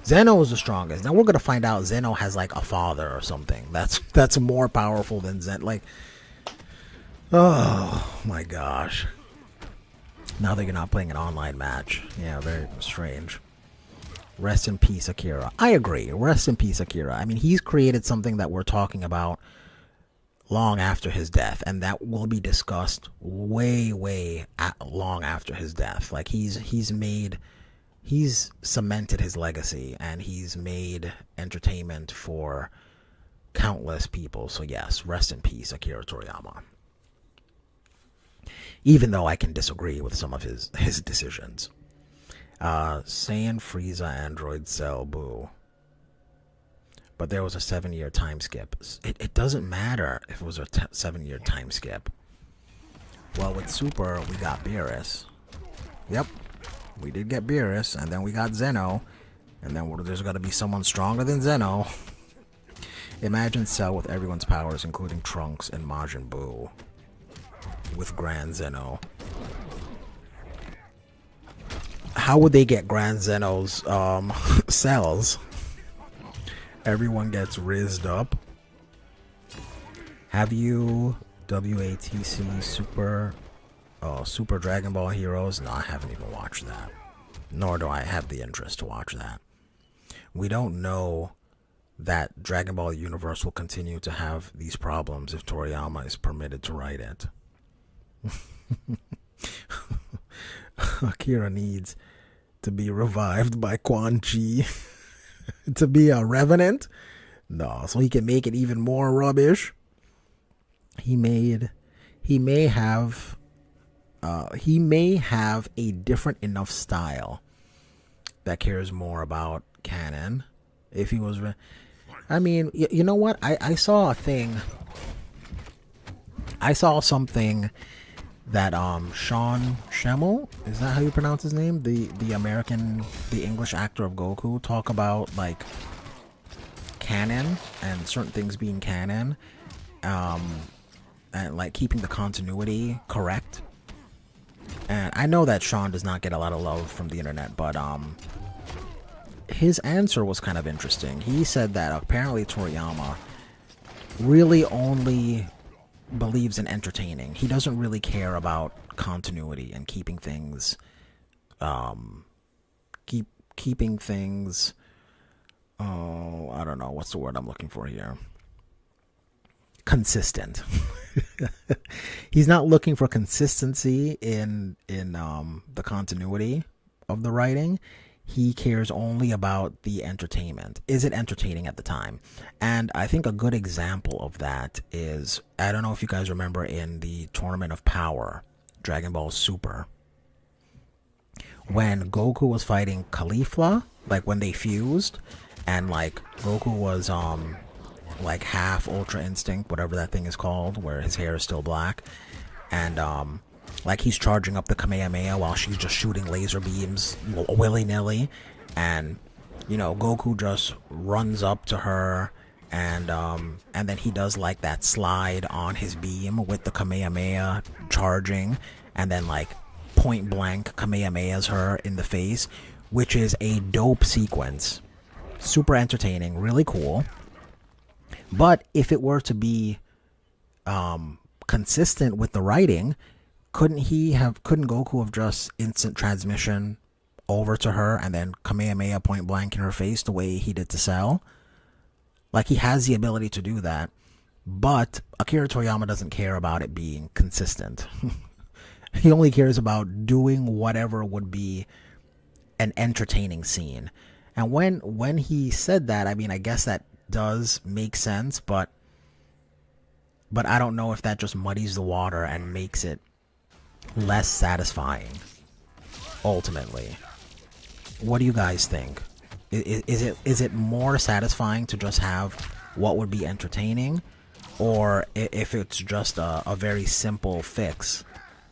Zeno is the strongest. Now we're gonna find out Zeno has like a father or something that's more powerful than Zen. Like, oh my gosh. Now that you're not playing an online match. Yeah, very strange. Rest in peace, Akira. I agree. Rest in peace, Akira. I mean, he's created something that we're talking about long after his death, and that will be discussed way long after his death. Like he's cemented his legacy, and he's made entertainment for countless people. So yes, rest in peace, Akira Toriyama. Even though I can disagree with some of his decisions. Saiyan, Frieza, Android Cell, boo. But there was a 7-year time skip. It doesn't matter if it was a 7-year time skip. Well, with Super, we got Beerus. Yep, we did get Beerus, and then we got Zeno, and then there's got to be someone stronger than Zeno. Imagine Cell with everyone's powers, including Trunks and Majin Buu, with Grand Zeno. How would they get Grand Zeno's cells? Everyone gets rizzed up. Have you WATC Super Dragon Ball Heroes? No, I haven't even watched that. Nor do I have the interest to watch that. We don't know that Dragon Ball Universe will continue to have these problems if Toriyama is permitted to write it. Akira needs to be revived by Quan Chi to be a revenant. No, so he can make it even more rubbish. He may have a different enough style that cares more about canon. If he was, I mean, you know what? I saw a thing. I saw something that Sean Schemmel, is that how you pronounce his name? The English actor of Goku, talk about like canon and certain things being canon, and like keeping the continuity correct. And I know that Sean does not get a lot of love from the internet, but his answer was kind of interesting. He said that apparently Toriyama really only believes in entertaining. He doesn't really care about continuity and keeping things keeping things, oh, I don't know what's the word I'm looking for here, consistent. He's not looking for consistency in the continuity of the writing. He cares only about the entertainment. Is it entertaining at the time? And I think a good example of that is, I don't know if you guys remember in the Tournament of Power, Dragon Ball Super, when Goku was fighting Caulifla, like when they fused, and like Goku was like half Ultra Instinct, whatever that thing is called, where his hair is still black, and like he's charging up the Kamehameha while she's just shooting laser beams willy-nilly, and you know, Goku just runs up to her, and then he does like that slide on his beam with the Kamehameha charging, and then like point blank Kamehamehas her in the face, which is a dope sequence, super entertaining, really cool. But if it were to be consistent with the writing, couldn't Goku have just instant transmission over to her and then Kamehameha point blank in her face the way he did to Cell? Like, he has the ability to do that, but Akira Toriyama doesn't care about it being consistent. He only cares about doing whatever would be an entertaining scene. And when he said that, I mean, I guess that does make sense, but I don't know if that just muddies the water and makes it less satisfying, ultimately. What do you guys think? Is it more satisfying to just have what would be entertaining, or if it's just a very simple fix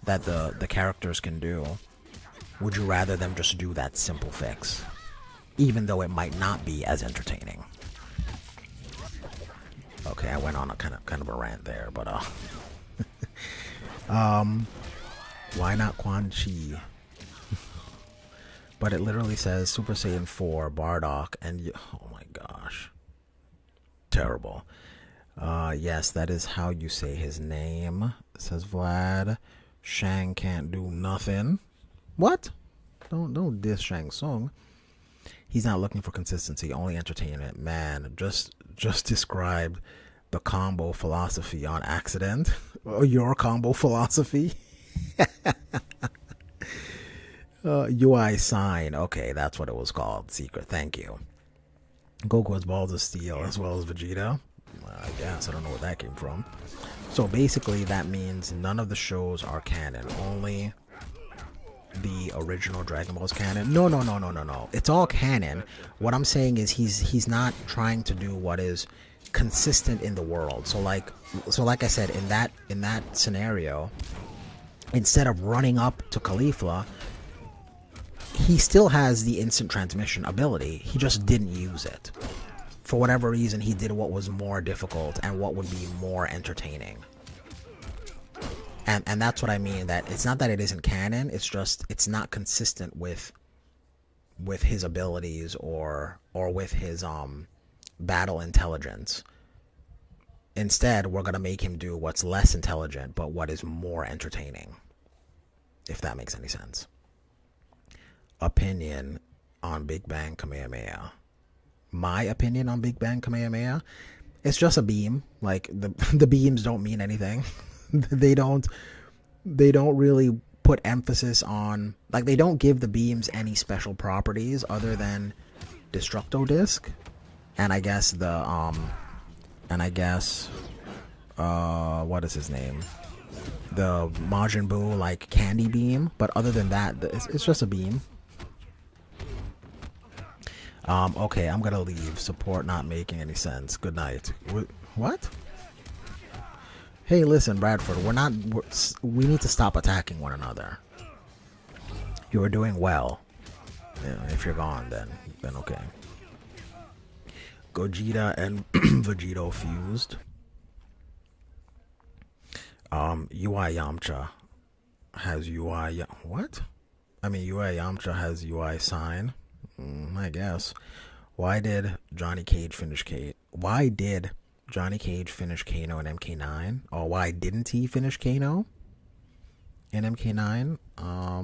that the characters can do, would you rather them just do that simple fix, even though it might not be as entertaining? Okay, I went on a kind of a rant there, but why not Quan Chi? But it literally says Super Saiyan 4 Bardock, and oh my gosh, terrible. Yes, that is how you say his name, says Vlad. Shang can't do nothing. What? Don't diss Shang Tsung. He's not looking for consistency, only entertainment. Man, just described the combo philosophy on accident. Your combo philosophy. UI sign. Okay, that's what it was called. Secret. Thank you. Goku has balls of steel as well as Vegeta. I guess. I don't know where that came from. So basically that means none of the shows are canon. Only the original Dragon Ball's canon. No. It's all canon. What I'm saying is he's not trying to do what is consistent in the world. So like I said, in that scenario, instead of running up to Caulifla, he still has the instant transmission ability. He just didn't use it. For whatever reason, he did what was more difficult and what would be more entertaining. And that's what I mean, that it's not that it isn't canon, it's just it's not consistent with his abilities or with his battle intelligence. Instead, we're going to make him do what's less intelligent but what is more entertaining. If that makes any sense. Opinion on Big Bang Kamehameha. My opinion on Big Bang Kamehameha, it's just a beam. Like the beams don't mean anything. they don't really put emphasis on, like, they don't give the beams any special properties other than Destructo Disc and I guess what is his name, the Majin Buu like candy beam, but other than that it's just a beam. Okay, I'm gonna leave. Support not making any sense. Good night. What? Hey, listen, Bradford, we need to stop attacking one another. You are doing well. Yeah, if you're gone, then okay. Gogeta and Vegito fused. UI Yamcha has UI... What? I mean, UI Yamcha has UI sign. I guess. Why did Johnny Cage finish Kano in MK9? Or why didn't he finish Kano in MK9? I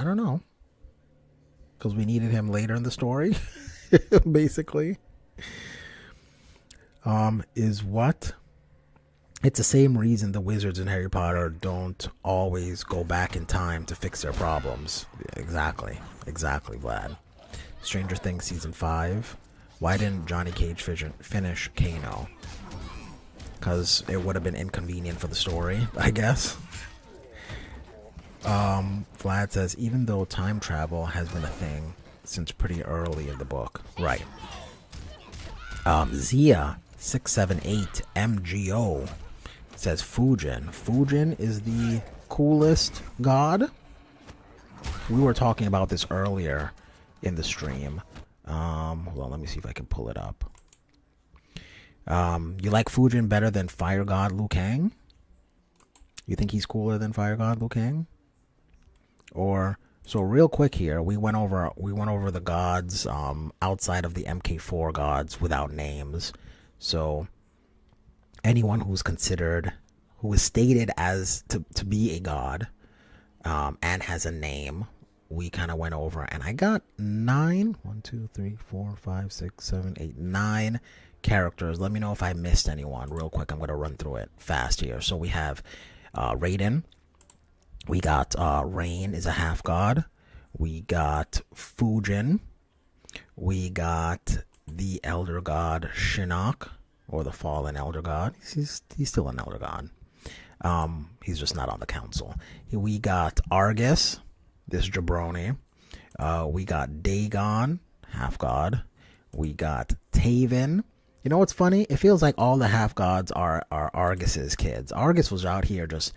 don't know. Because we needed him later in the story, basically. Is what? It's the same reason the wizards in Harry Potter don't always go back in time to fix their problems. Exactly, Vlad. Stranger Things Season 5. Why didn't Johnny Cage finish Kano? Because it would have been inconvenient for the story, I guess. Vlad says, even though time travel has been a thing since pretty early in the book. Right. Zia678 MGO says Fujin. Fujin is the coolest god. We were talking about this earlier in the stream. Hold on, let me see if I can pull it up. You like Fujin better than Fire God Liu Kang? You think he's cooler than Fire God Liu Kang? Or, so real quick here, we went over the gods outside of the MK4 gods without names. So anyone who is stated as to be a god and has a name. We kind of went over, and I got 9, 1, 2, 3, 4, 5, 6, 7, 8, 9 characters. Let me know if I missed anyone real quick. I'm going to run through it fast here. So we have Raiden. We got Rain is a half god. We got Fujin. We got the elder god Shinnok, or the fallen elder god. He's still an elder god. He's just not on the council. We got Argus, this jabroni. We got Dagon, half god. We got Taven. You know what's funny? It feels like all the half gods are Argus's kids. Argus was out here just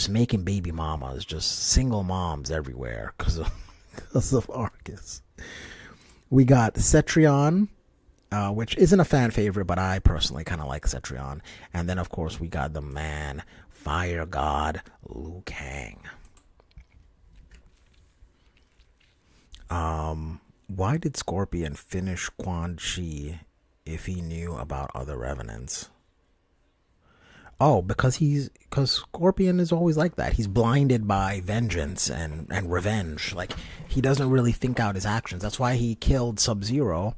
making baby mamas, just single moms everywhere because of Argus. We got Cetrion, which isn't a fan favorite, but I personally kind of like Cetrion. And then, of course, we got the man, fire god, Liu Kang. Why did Scorpion finish Quan Chi if he knew about other revenants? Oh, because Scorpion is always like that. He's blinded by vengeance and revenge. Like, he doesn't really think out his actions. That's why he killed Sub-Zero,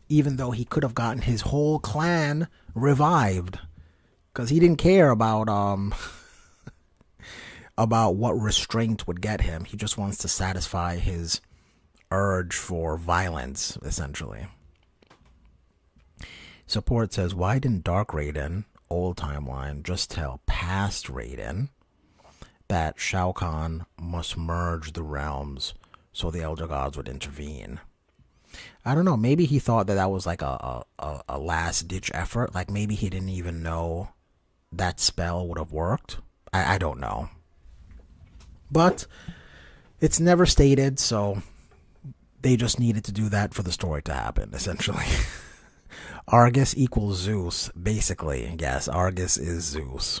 even though he could have gotten his whole clan revived. Because he didn't care about about what restraint would get him. He just wants to satisfy his urge for violence, essentially. Support says, why didn't Dark Raiden, old timeline, just tell past Raiden that Shao Kahn must merge the realms so the Elder Gods would intervene? I don't know. Maybe he thought that was like a last-ditch effort. Like, maybe he didn't even know that spell would have worked. I don't know. But it's never stated, so they just needed to do that for the story to happen, essentially. Argus equals Zeus, basically. Yes, Argus is Zeus.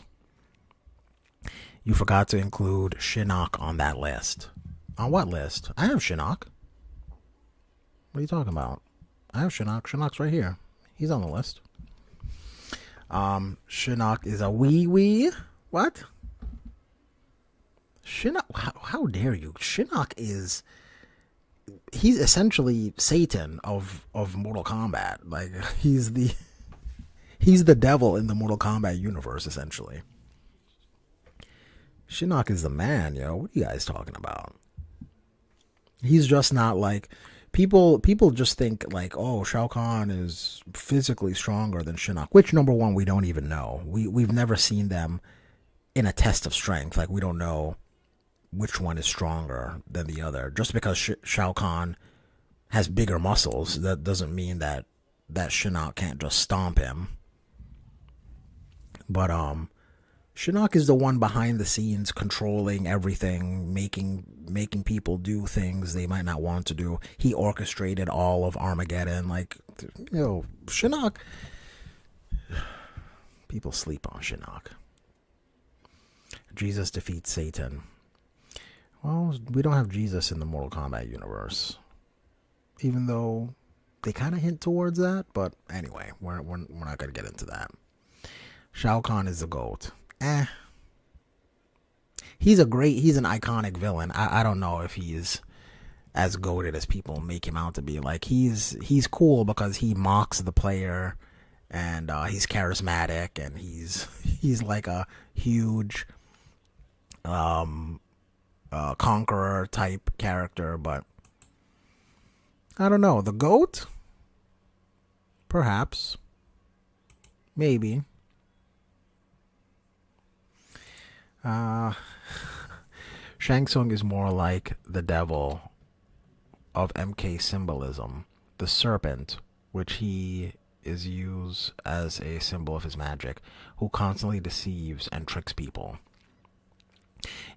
You forgot to include Shinnok on that list. On what list? I have Shinnok. What are you talking about? I have Shinnok. Shinnok's right here. He's on the list. Shinnok is a wee. What? Shinnok? How dare you? Shinnok is... He's essentially Satan of Mortal Kombat. Like, he's the devil in the Mortal Kombat universe, essentially. Shinnok is the man, yo. What are you guys talking about? He's just not like... People just think like, oh, Shao Kahn is physically stronger than Shinnok, which, number one, we don't even know. We've never seen them in a test of strength. Like, we don't know which one is stronger than the other. Just because Shao Kahn has bigger muscles, that doesn't mean that Shinnok can't just stomp him. But Shinnok is the one behind the scenes controlling everything, making people do things they might not want to do. He orchestrated all of Armageddon. Like, Shinnok. People sleep on Shinnok. Jesus defeats Satan. Well, we don't have Jesus in the Mortal Kombat universe, even though they kind of hint towards that. But anyway, we're not gonna get into that. Shao Kahn is the GOAT. He's an iconic villain. I don't know if he's as goated as people make him out to be. Like, he's cool because he mocks the player, and he's charismatic, and he's like a huge conqueror type character. But I don't know. The GOAT? Perhaps. Maybe. Shang Tsung is more like the devil of MK symbolism, the serpent, which he is used as a symbol of his magic, who constantly deceives and tricks people.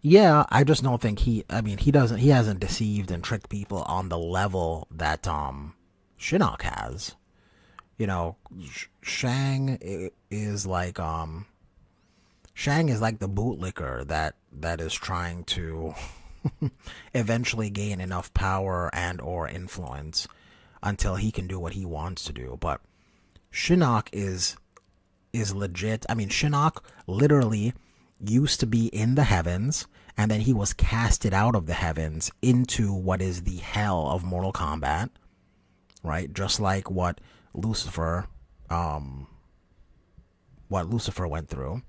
Yeah, I just don't think he hasn't deceived and tricked people on the level that Shinnok has. You know, Shang is like the bootlicker that is trying to eventually gain enough power and or influence until he can do what he wants to do. But Shinnok is legit. I mean, Shinnok literally used to be in the heavens, and then he was casted out of the heavens into what is the hell of Mortal Kombat, right? Just like what Lucifer went through.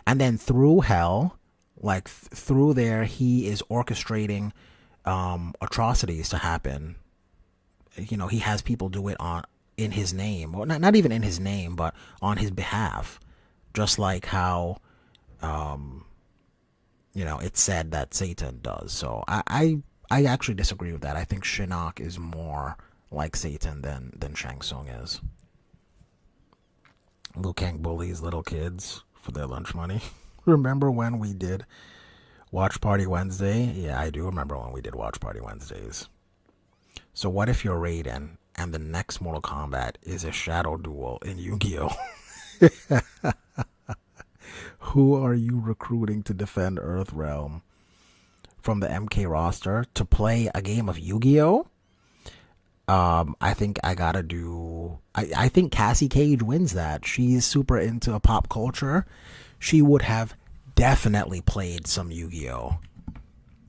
And then through hell, like through there, he is orchestrating atrocities to happen. You know, he has people do it in his name, or not even in his name, but on his behalf. Just like how, it's said that Satan does. So I actually disagree with that. I think Shinnok is more like Satan than Shang Tsung is. Liu Kang bullies little kids for their lunch money. Remember when we did Watch Party Wednesday? Yeah, I do remember when we did Watch Party Wednesdays. So what if you're Raiden and the next Mortal Kombat is a shadow duel in Yu-Gi-Oh? Who are you recruiting to defend Earthrealm from the MK roster to play a game of Yu-Gi-Oh? I think I gotta do. I think Cassie Cage wins that. She's super into pop culture. She would have definitely played some Yu-Gi-Oh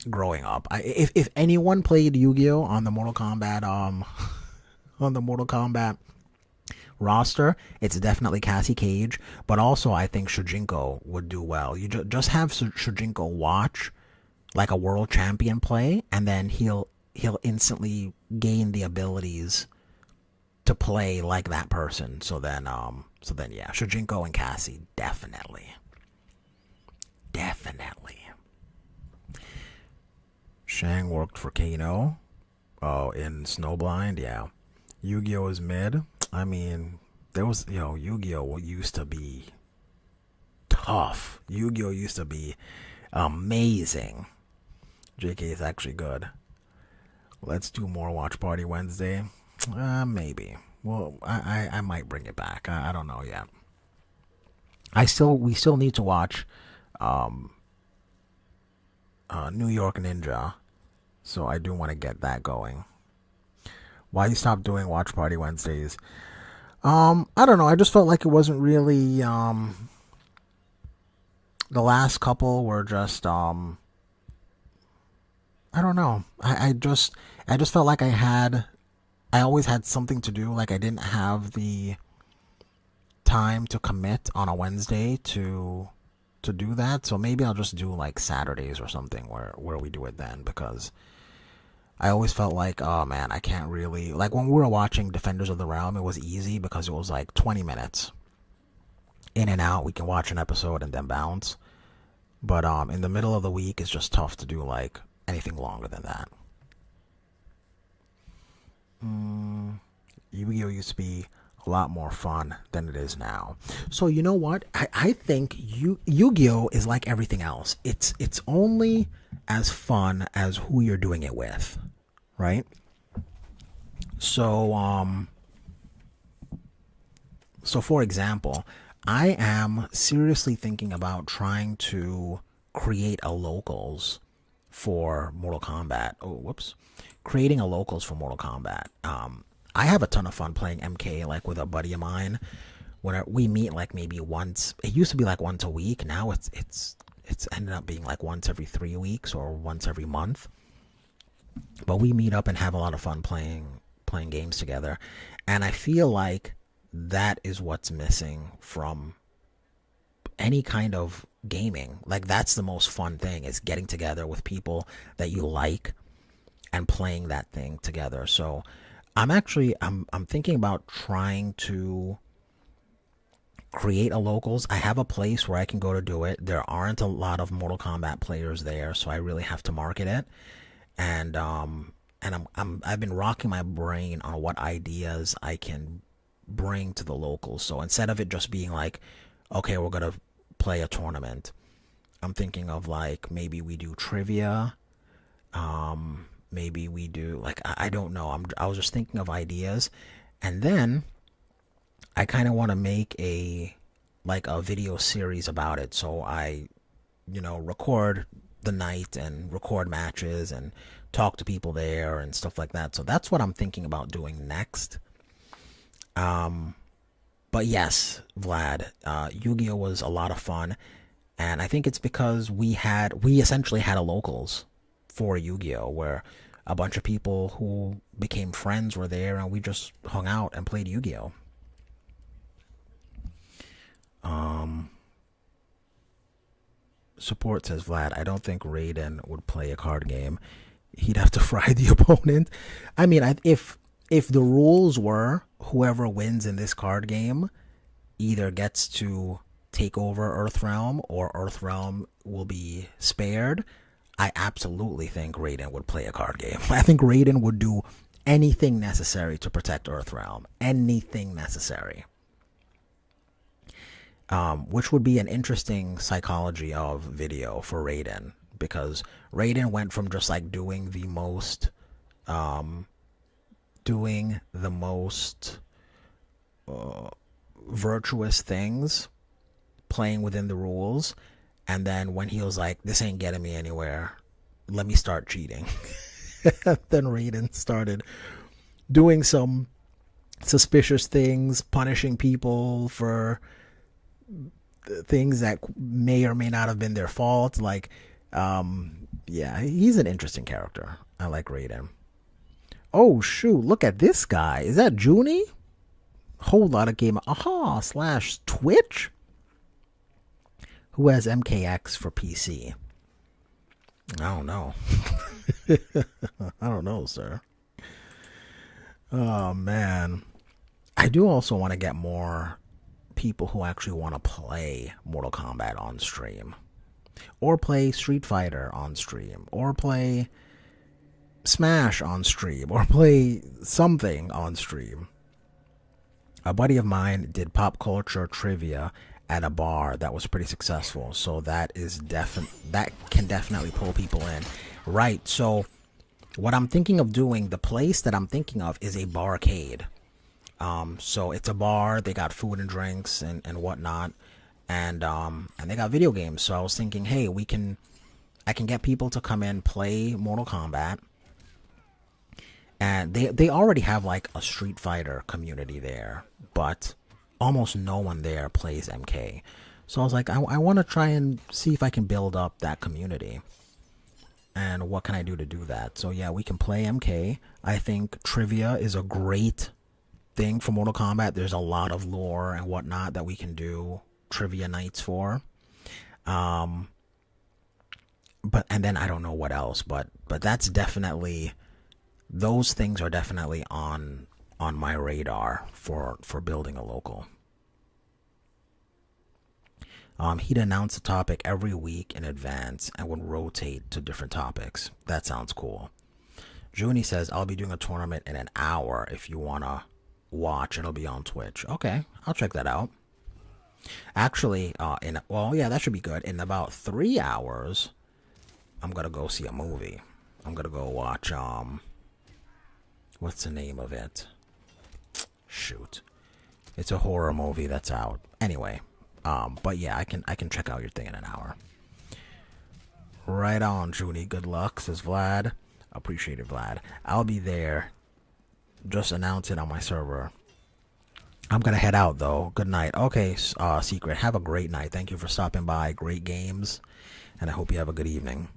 growing up. If anyone played Yu-Gi-Oh on the Mortal Kombat roster, it's definitely Cassie Cage. But also, I think Shujinko would do well. You just have Shujinko watch like a world champion play, and then he'll instantly gain the abilities to play like that person. So then yeah, Shujinko and Cassie definitely. Shang worked for Kano. Oh, in Snowblind, yeah. Yu-Gi-Oh is mid. I mean, there was, Yu-Gi-Oh used to be tough. Yu-Gi-Oh used to be amazing. JK is actually good. Let's do more Watch Party Wednesday. Maybe. Well, I might bring it back. I don't know yet. We still need to watch New York Ninja. So I do want to get that going. Why you stopped doing Watch Party Wednesdays? I don't know. I just felt like it wasn't really. The last couple were just. I don't know. I just felt like I always had something to do. Like I didn't have the time to commit on a Wednesday to do that. So maybe I'll just do like Saturdays or something where we do it then, because I always felt like, oh man, I can't really, like when we were watching Defenders of the Realm, it was easy because it was like 20 minutes in and out. We can watch an episode and then bounce. But in the middle of the week, it's just tough to do like anything longer than that. Yu-Gi-Oh used to be a lot more fun than it is now. So you know what? I think Yu-Gi-Oh is like everything else. It's only as fun as who you're doing it with, right? So for example, I am seriously thinking about trying to create a locals for Mortal Kombat. Creating a locals for Mortal Kombat. I have a ton of fun playing MK like with a buddy of mine. When we meet like maybe once, it used to be like once a week. Now it's ended up being like once every 3 weeks or once every month. But we meet up and have a lot of fun playing games together. And I feel like that is what's missing from any kind of gaming. Like that's the most fun thing, is getting together with people that you like and playing that thing together. So I'm thinking about trying to create a locals. I have a place where I can go to do it. There aren't a lot of Mortal Kombat players there, so I really have to market it. And I've been rocking my brain on what ideas I can bring to the locals. So instead of it just being like, okay, we're gonna play a tournament, I'm thinking of like maybe we do trivia. Maybe we do like, I don't know. I was just thinking of ideas, and then I kind of want to make a video series about it. So I, record the night and record matches and talk to people there and stuff like that. So that's what I'm thinking about doing next. But yes, Vlad, Yu-Gi-Oh was a lot of fun. And I think it's because we essentially had a locals for Yu-Gi-Oh, where a bunch of people who became friends were there, and we just hung out and played Yu-Gi-Oh. Support says Vlad, I don't think Raiden would play a card game. He'd have to fry the opponent. I mean, if the rules were whoever wins in this card game either gets to take over Earthrealm or Earthrealm will be spared, I absolutely think Raiden would play a card game. I think Raiden would do anything necessary to protect Earthrealm. Anything necessary. Which would be an interesting psychology of video for Raiden, because Raiden went from just like doing the most virtuous things, playing within the rules, and then when he was like, this ain't getting me anywhere, let me start cheating. Then Raiden started doing some suspicious things, punishing people for things that may or may not have been their fault. Like, yeah, he's an interesting character. I like Raiden. Oh shoot, look at this guy. Is that Junie? Whole lot of game. Aha, / Twitch? Who has MKX for PC? I don't know. I don't know, sir. Oh man. I do also want to get more people who actually want to play Mortal Kombat on stream, or play Street Fighter on stream, or play Smash on stream, or play something on stream. A buddy of mine did pop culture trivia at a bar that was pretty successful, so that can definitely pull people in. Right, so what I'm thinking of doing, the place that I'm thinking of is a barcade. So it's a bar, they got food and drinks and whatnot, and they got video games. So I was thinking, hey, I can get people to come in, play Mortal Kombat, and they already have like a Street Fighter community there, but almost no one there plays MK. So I was like, I want to try and see if I can build up that community. And what can I do to do that? So yeah, we can play MK. I think trivia is a great thing for Mortal Kombat. There's a lot of lore and whatnot that we can do trivia nights for. But and then I don't know what else, but that's definitely, those things are definitely on my radar for building a local. He'd announce a topic every week in advance and would rotate to different topics. That sounds cool. Junie says, I'll be doing a tournament in an hour. If you want to watch, it'll be on Twitch. Okay, I'll check that out. Actually, that should be good. In about 3 hours, I'm going to go see a movie. I'm going to go watch, what's the name of it? Shoot. It's a horror movie that's out. Anyway, but yeah, I can check out your thing in an hour. Right on, Junie. Good luck, says Vlad. Appreciate it, Vlad. I'll be there. Just announce it on my server. I'm gonna head out though. Good night. Okay, Secret. Have a great night. Thank you for stopping by. Great games, and I hope you have a good evening.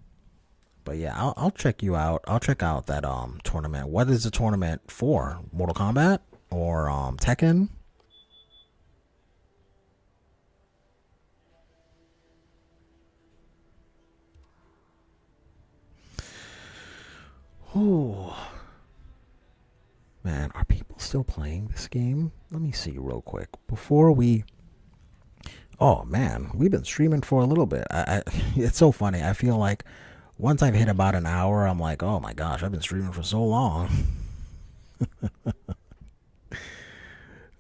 But yeah, I'll check you out. I'll check out that tournament. What is the tournament for? Mortal Kombat or Tekken? Oh man, are people still playing this game? Let me see real quick before we. Oh man, we've been streaming for a little bit. It's so funny. I feel like once I've hit about an hour, I'm like, oh my gosh, I've been streaming for so long.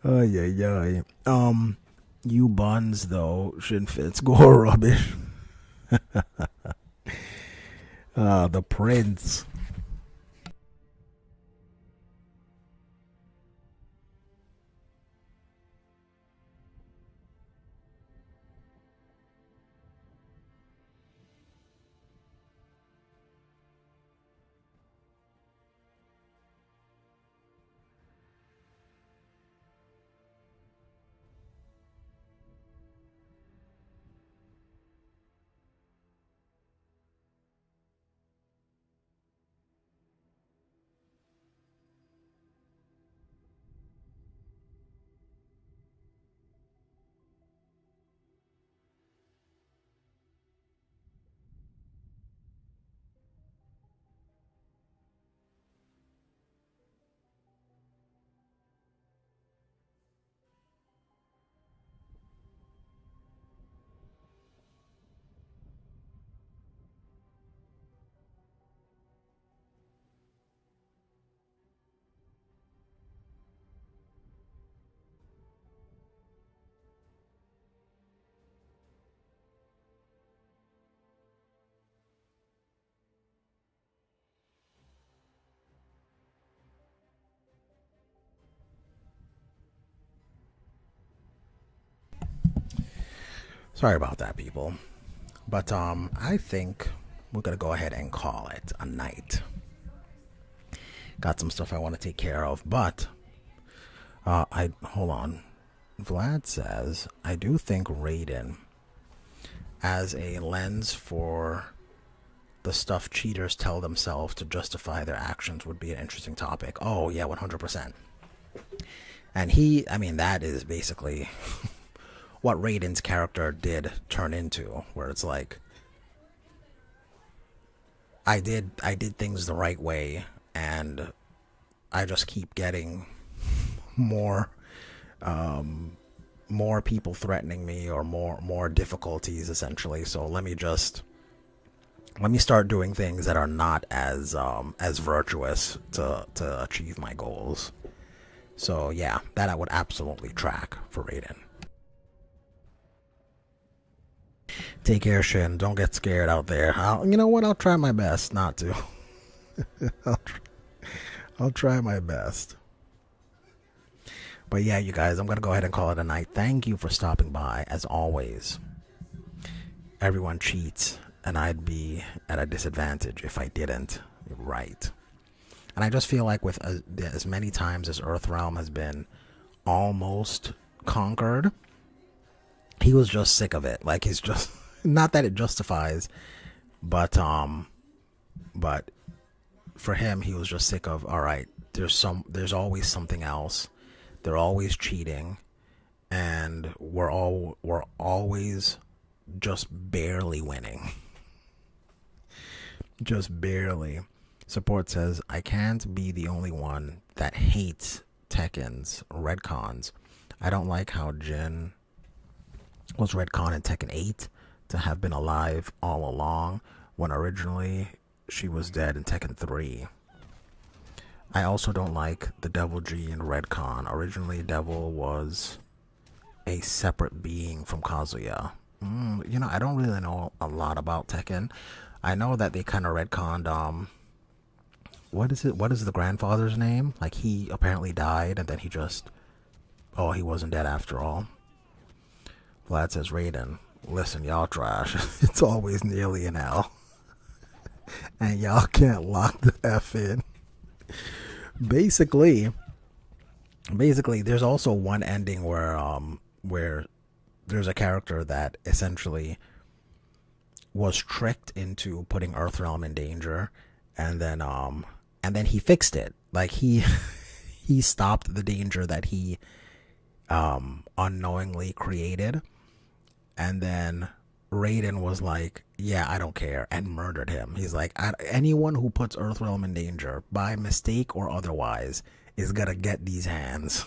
Oh yeah. You buns though, Shinfitz, go rubbish. The prince. Sorry about that, people. But I think we're gonna go ahead and call it a night. Got some stuff I want to take care of, but I hold on. Vlad says I do think Raiden as a lens for the stuff cheaters tell themselves to justify their actions would be an interesting topic. Oh yeah, 100%. And I mean, that is basically what Raiden's character did turn into, where it's like, I did things the right way, and I just keep getting more people threatening me, or more difficulties, essentially. So let me start doing things that are not as virtuous to achieve my goals. So yeah, that I would absolutely track for Raiden. Take care, Shin. Don't get scared out there. You know what? I'll try my best not to. I'll try my best. But yeah, you guys, I'm going to go ahead and call it a night. Thank you for stopping by. As always, everyone cheats, and I'd be at a disadvantage if I didn't. Right. And I just feel like with as many times as Earthrealm has been almost conquered, he was just sick of it. Like, he's just, not that it justifies, but for him, he was just sick of, all right, there's always something else. They're always cheating, and we're always just barely winning. Just barely. Support says, I can't be the only one that hates Tekken's retcons. I don't like how Jin was retcon in Tekken 8 to have been alive all along, when originally she was dead in Tekken 3. I also don't like the Devil G in retcon. Originally, Devil was a separate being from Kazuya. You know, I don't really know a lot about Tekken. I know that they kind of retconned, what is the grandfather's name? Like, he apparently died, and then he wasn't dead after all. Vlad says, Raiden, listen, y'all trash. It's always nearly an L. And y'all can't lock the F in. Basically, there's also one ending where there's a character that essentially was tricked into putting Earthrealm in danger, and then he fixed it. Like, he stopped the danger that he unknowingly created, and then Raiden was like, yeah, I don't care, and murdered him. He's like, anyone who puts Earthrealm in danger, by mistake or otherwise, is gonna get these hands.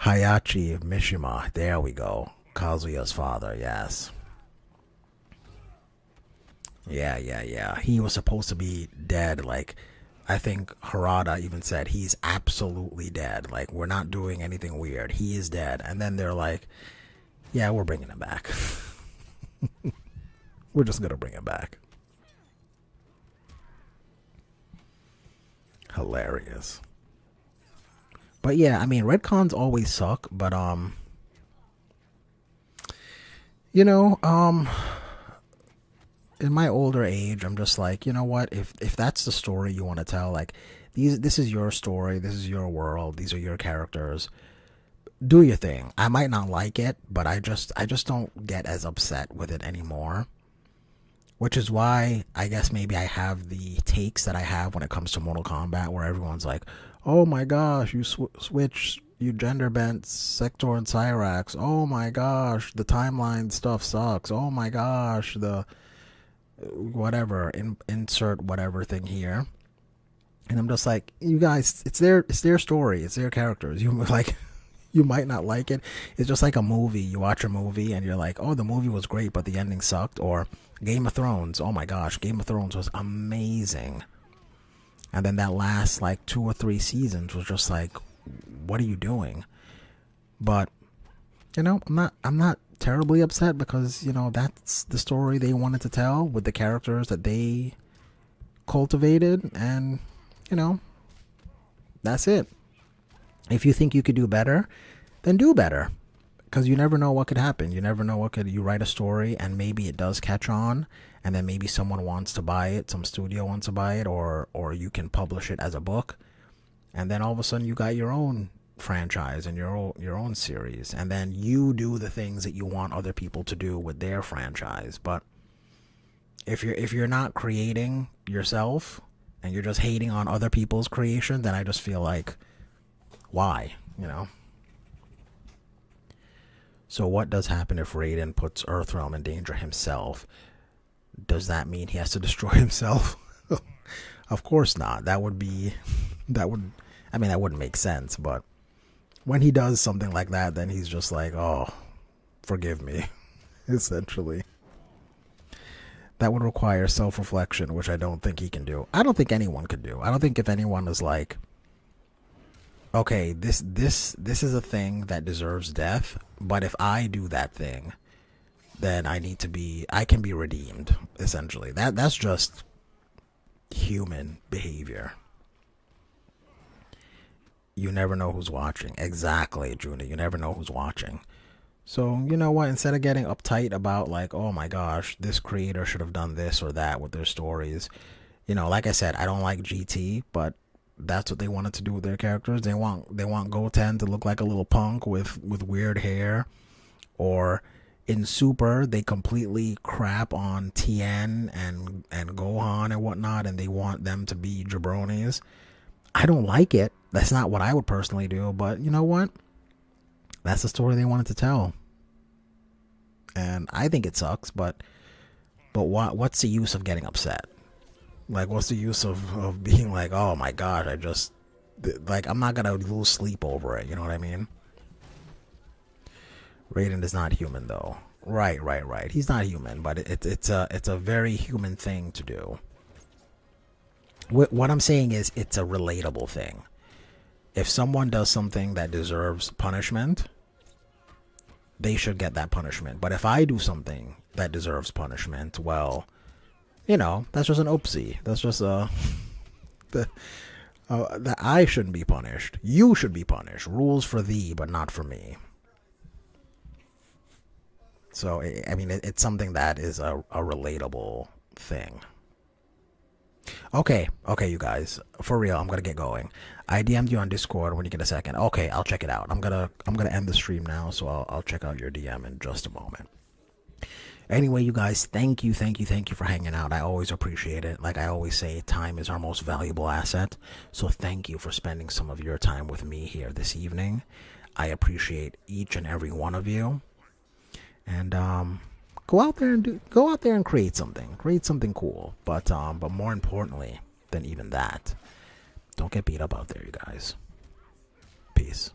Hayachi Mishima, there we go. Kazuya's father, yes. Yeah. He was supposed to be dead. Like, I think Harada even said he's absolutely dead. Like, we're not doing anything weird. He is dead. And then they're like, yeah, we're bringing him back. We're just going to bring him back. Hilarious. But yeah, I mean, retcons always suck, but you know, in my older age, I'm just like, you know what, if that's the story you want to tell, like, this is your story, this is your world, these are your characters, do your thing. I might not like it, but I just don't get as upset with it anymore, which is why I guess maybe I have the takes that I have when it comes to Mortal Kombat, where everyone's like, oh my gosh, you switch, you gender bent Sector and Cyrax, oh my gosh, the timeline stuff sucks, oh my gosh, the whatever, insert whatever thing here. And I'm just like, you guys, it's their story, it's their characters. You might not like it. It's just like a movie. You watch a movie and you're like, oh, the movie was great, but the ending sucked. Or Game of Thrones, oh my gosh, Game of Thrones was amazing. And then that last like 2 or 3 seasons was just like, what are you doing? But you know, I'm not terribly upset, because you know, that's the story they wanted to tell with the characters that they cultivated, and you know, that's it. If you think you could do better, then do better. Because you never know what could happen. You never know what could. You write a story and maybe it does catch on, and then maybe someone wants to buy it, some studio wants to buy it, or you can publish it as a book, and then all of a sudden you got your own franchise and your own series, and then you do the things that you want other people to do with their franchise. But if you're not creating yourself and you're just hating on other people's creation, then I just feel like, why, you know? So what does happen if Raiden puts Earthrealm in danger himself? Does that mean he has to destroy himself? Of course not. That wouldn't make sense, but when he does something like that, then he's just like, oh, forgive me, essentially. That would require self-reflection, which I don't think he can do. I don't think anyone could do. I don't think if anyone is like, okay, this is a thing that deserves death, but if I do that thing, then I can be redeemed, essentially. That's just human behavior. You never know who's watching. Exactly, Juna. You never know who's watching. So, you know what? Instead of getting uptight about like, oh my gosh, this creator should have done this or that with their stories. You know, like I said, I don't like GT, but that's what they wanted to do with their characters. They want Goten to look like a little punk with weird hair. Or in Super, they completely crap on Tien and Gohan and whatnot, and they want them to be jabronis. I don't like it. That's not what I would personally do, but you know what? That's the story they wanted to tell. And I think it sucks, but what's the use of getting upset? Like, what's the use of being like, oh my god, I'm not gonna lose sleep over it, you know what I mean? Raiden is not human though. Right. He's not human, but it's a very human thing to do. What I'm saying is it's a relatable thing. If someone does something that deserves punishment, they should get that punishment. But if I do something that deserves punishment, well, you know, that's just an oopsie. That's just that I shouldn't be punished. You should be punished. Rules for thee, but not for me. So, I mean, it's something that is a relatable thing. Okay, you guys, for real, I'm gonna get going. I DM'd you on Discord when you get a second. Okay, I'll check it out. I'm gonna end the stream now, so I'll check out your DM in just a moment. Anyway, you guys, thank you for hanging out. I always appreciate it. Like I always say, time is our most valuable asset. So thank you for spending some of your time with me here this evening. I appreciate each and every one of you. And go out there and create something cool. But more importantly than even that, don't get beat up out there, you guys. Peace.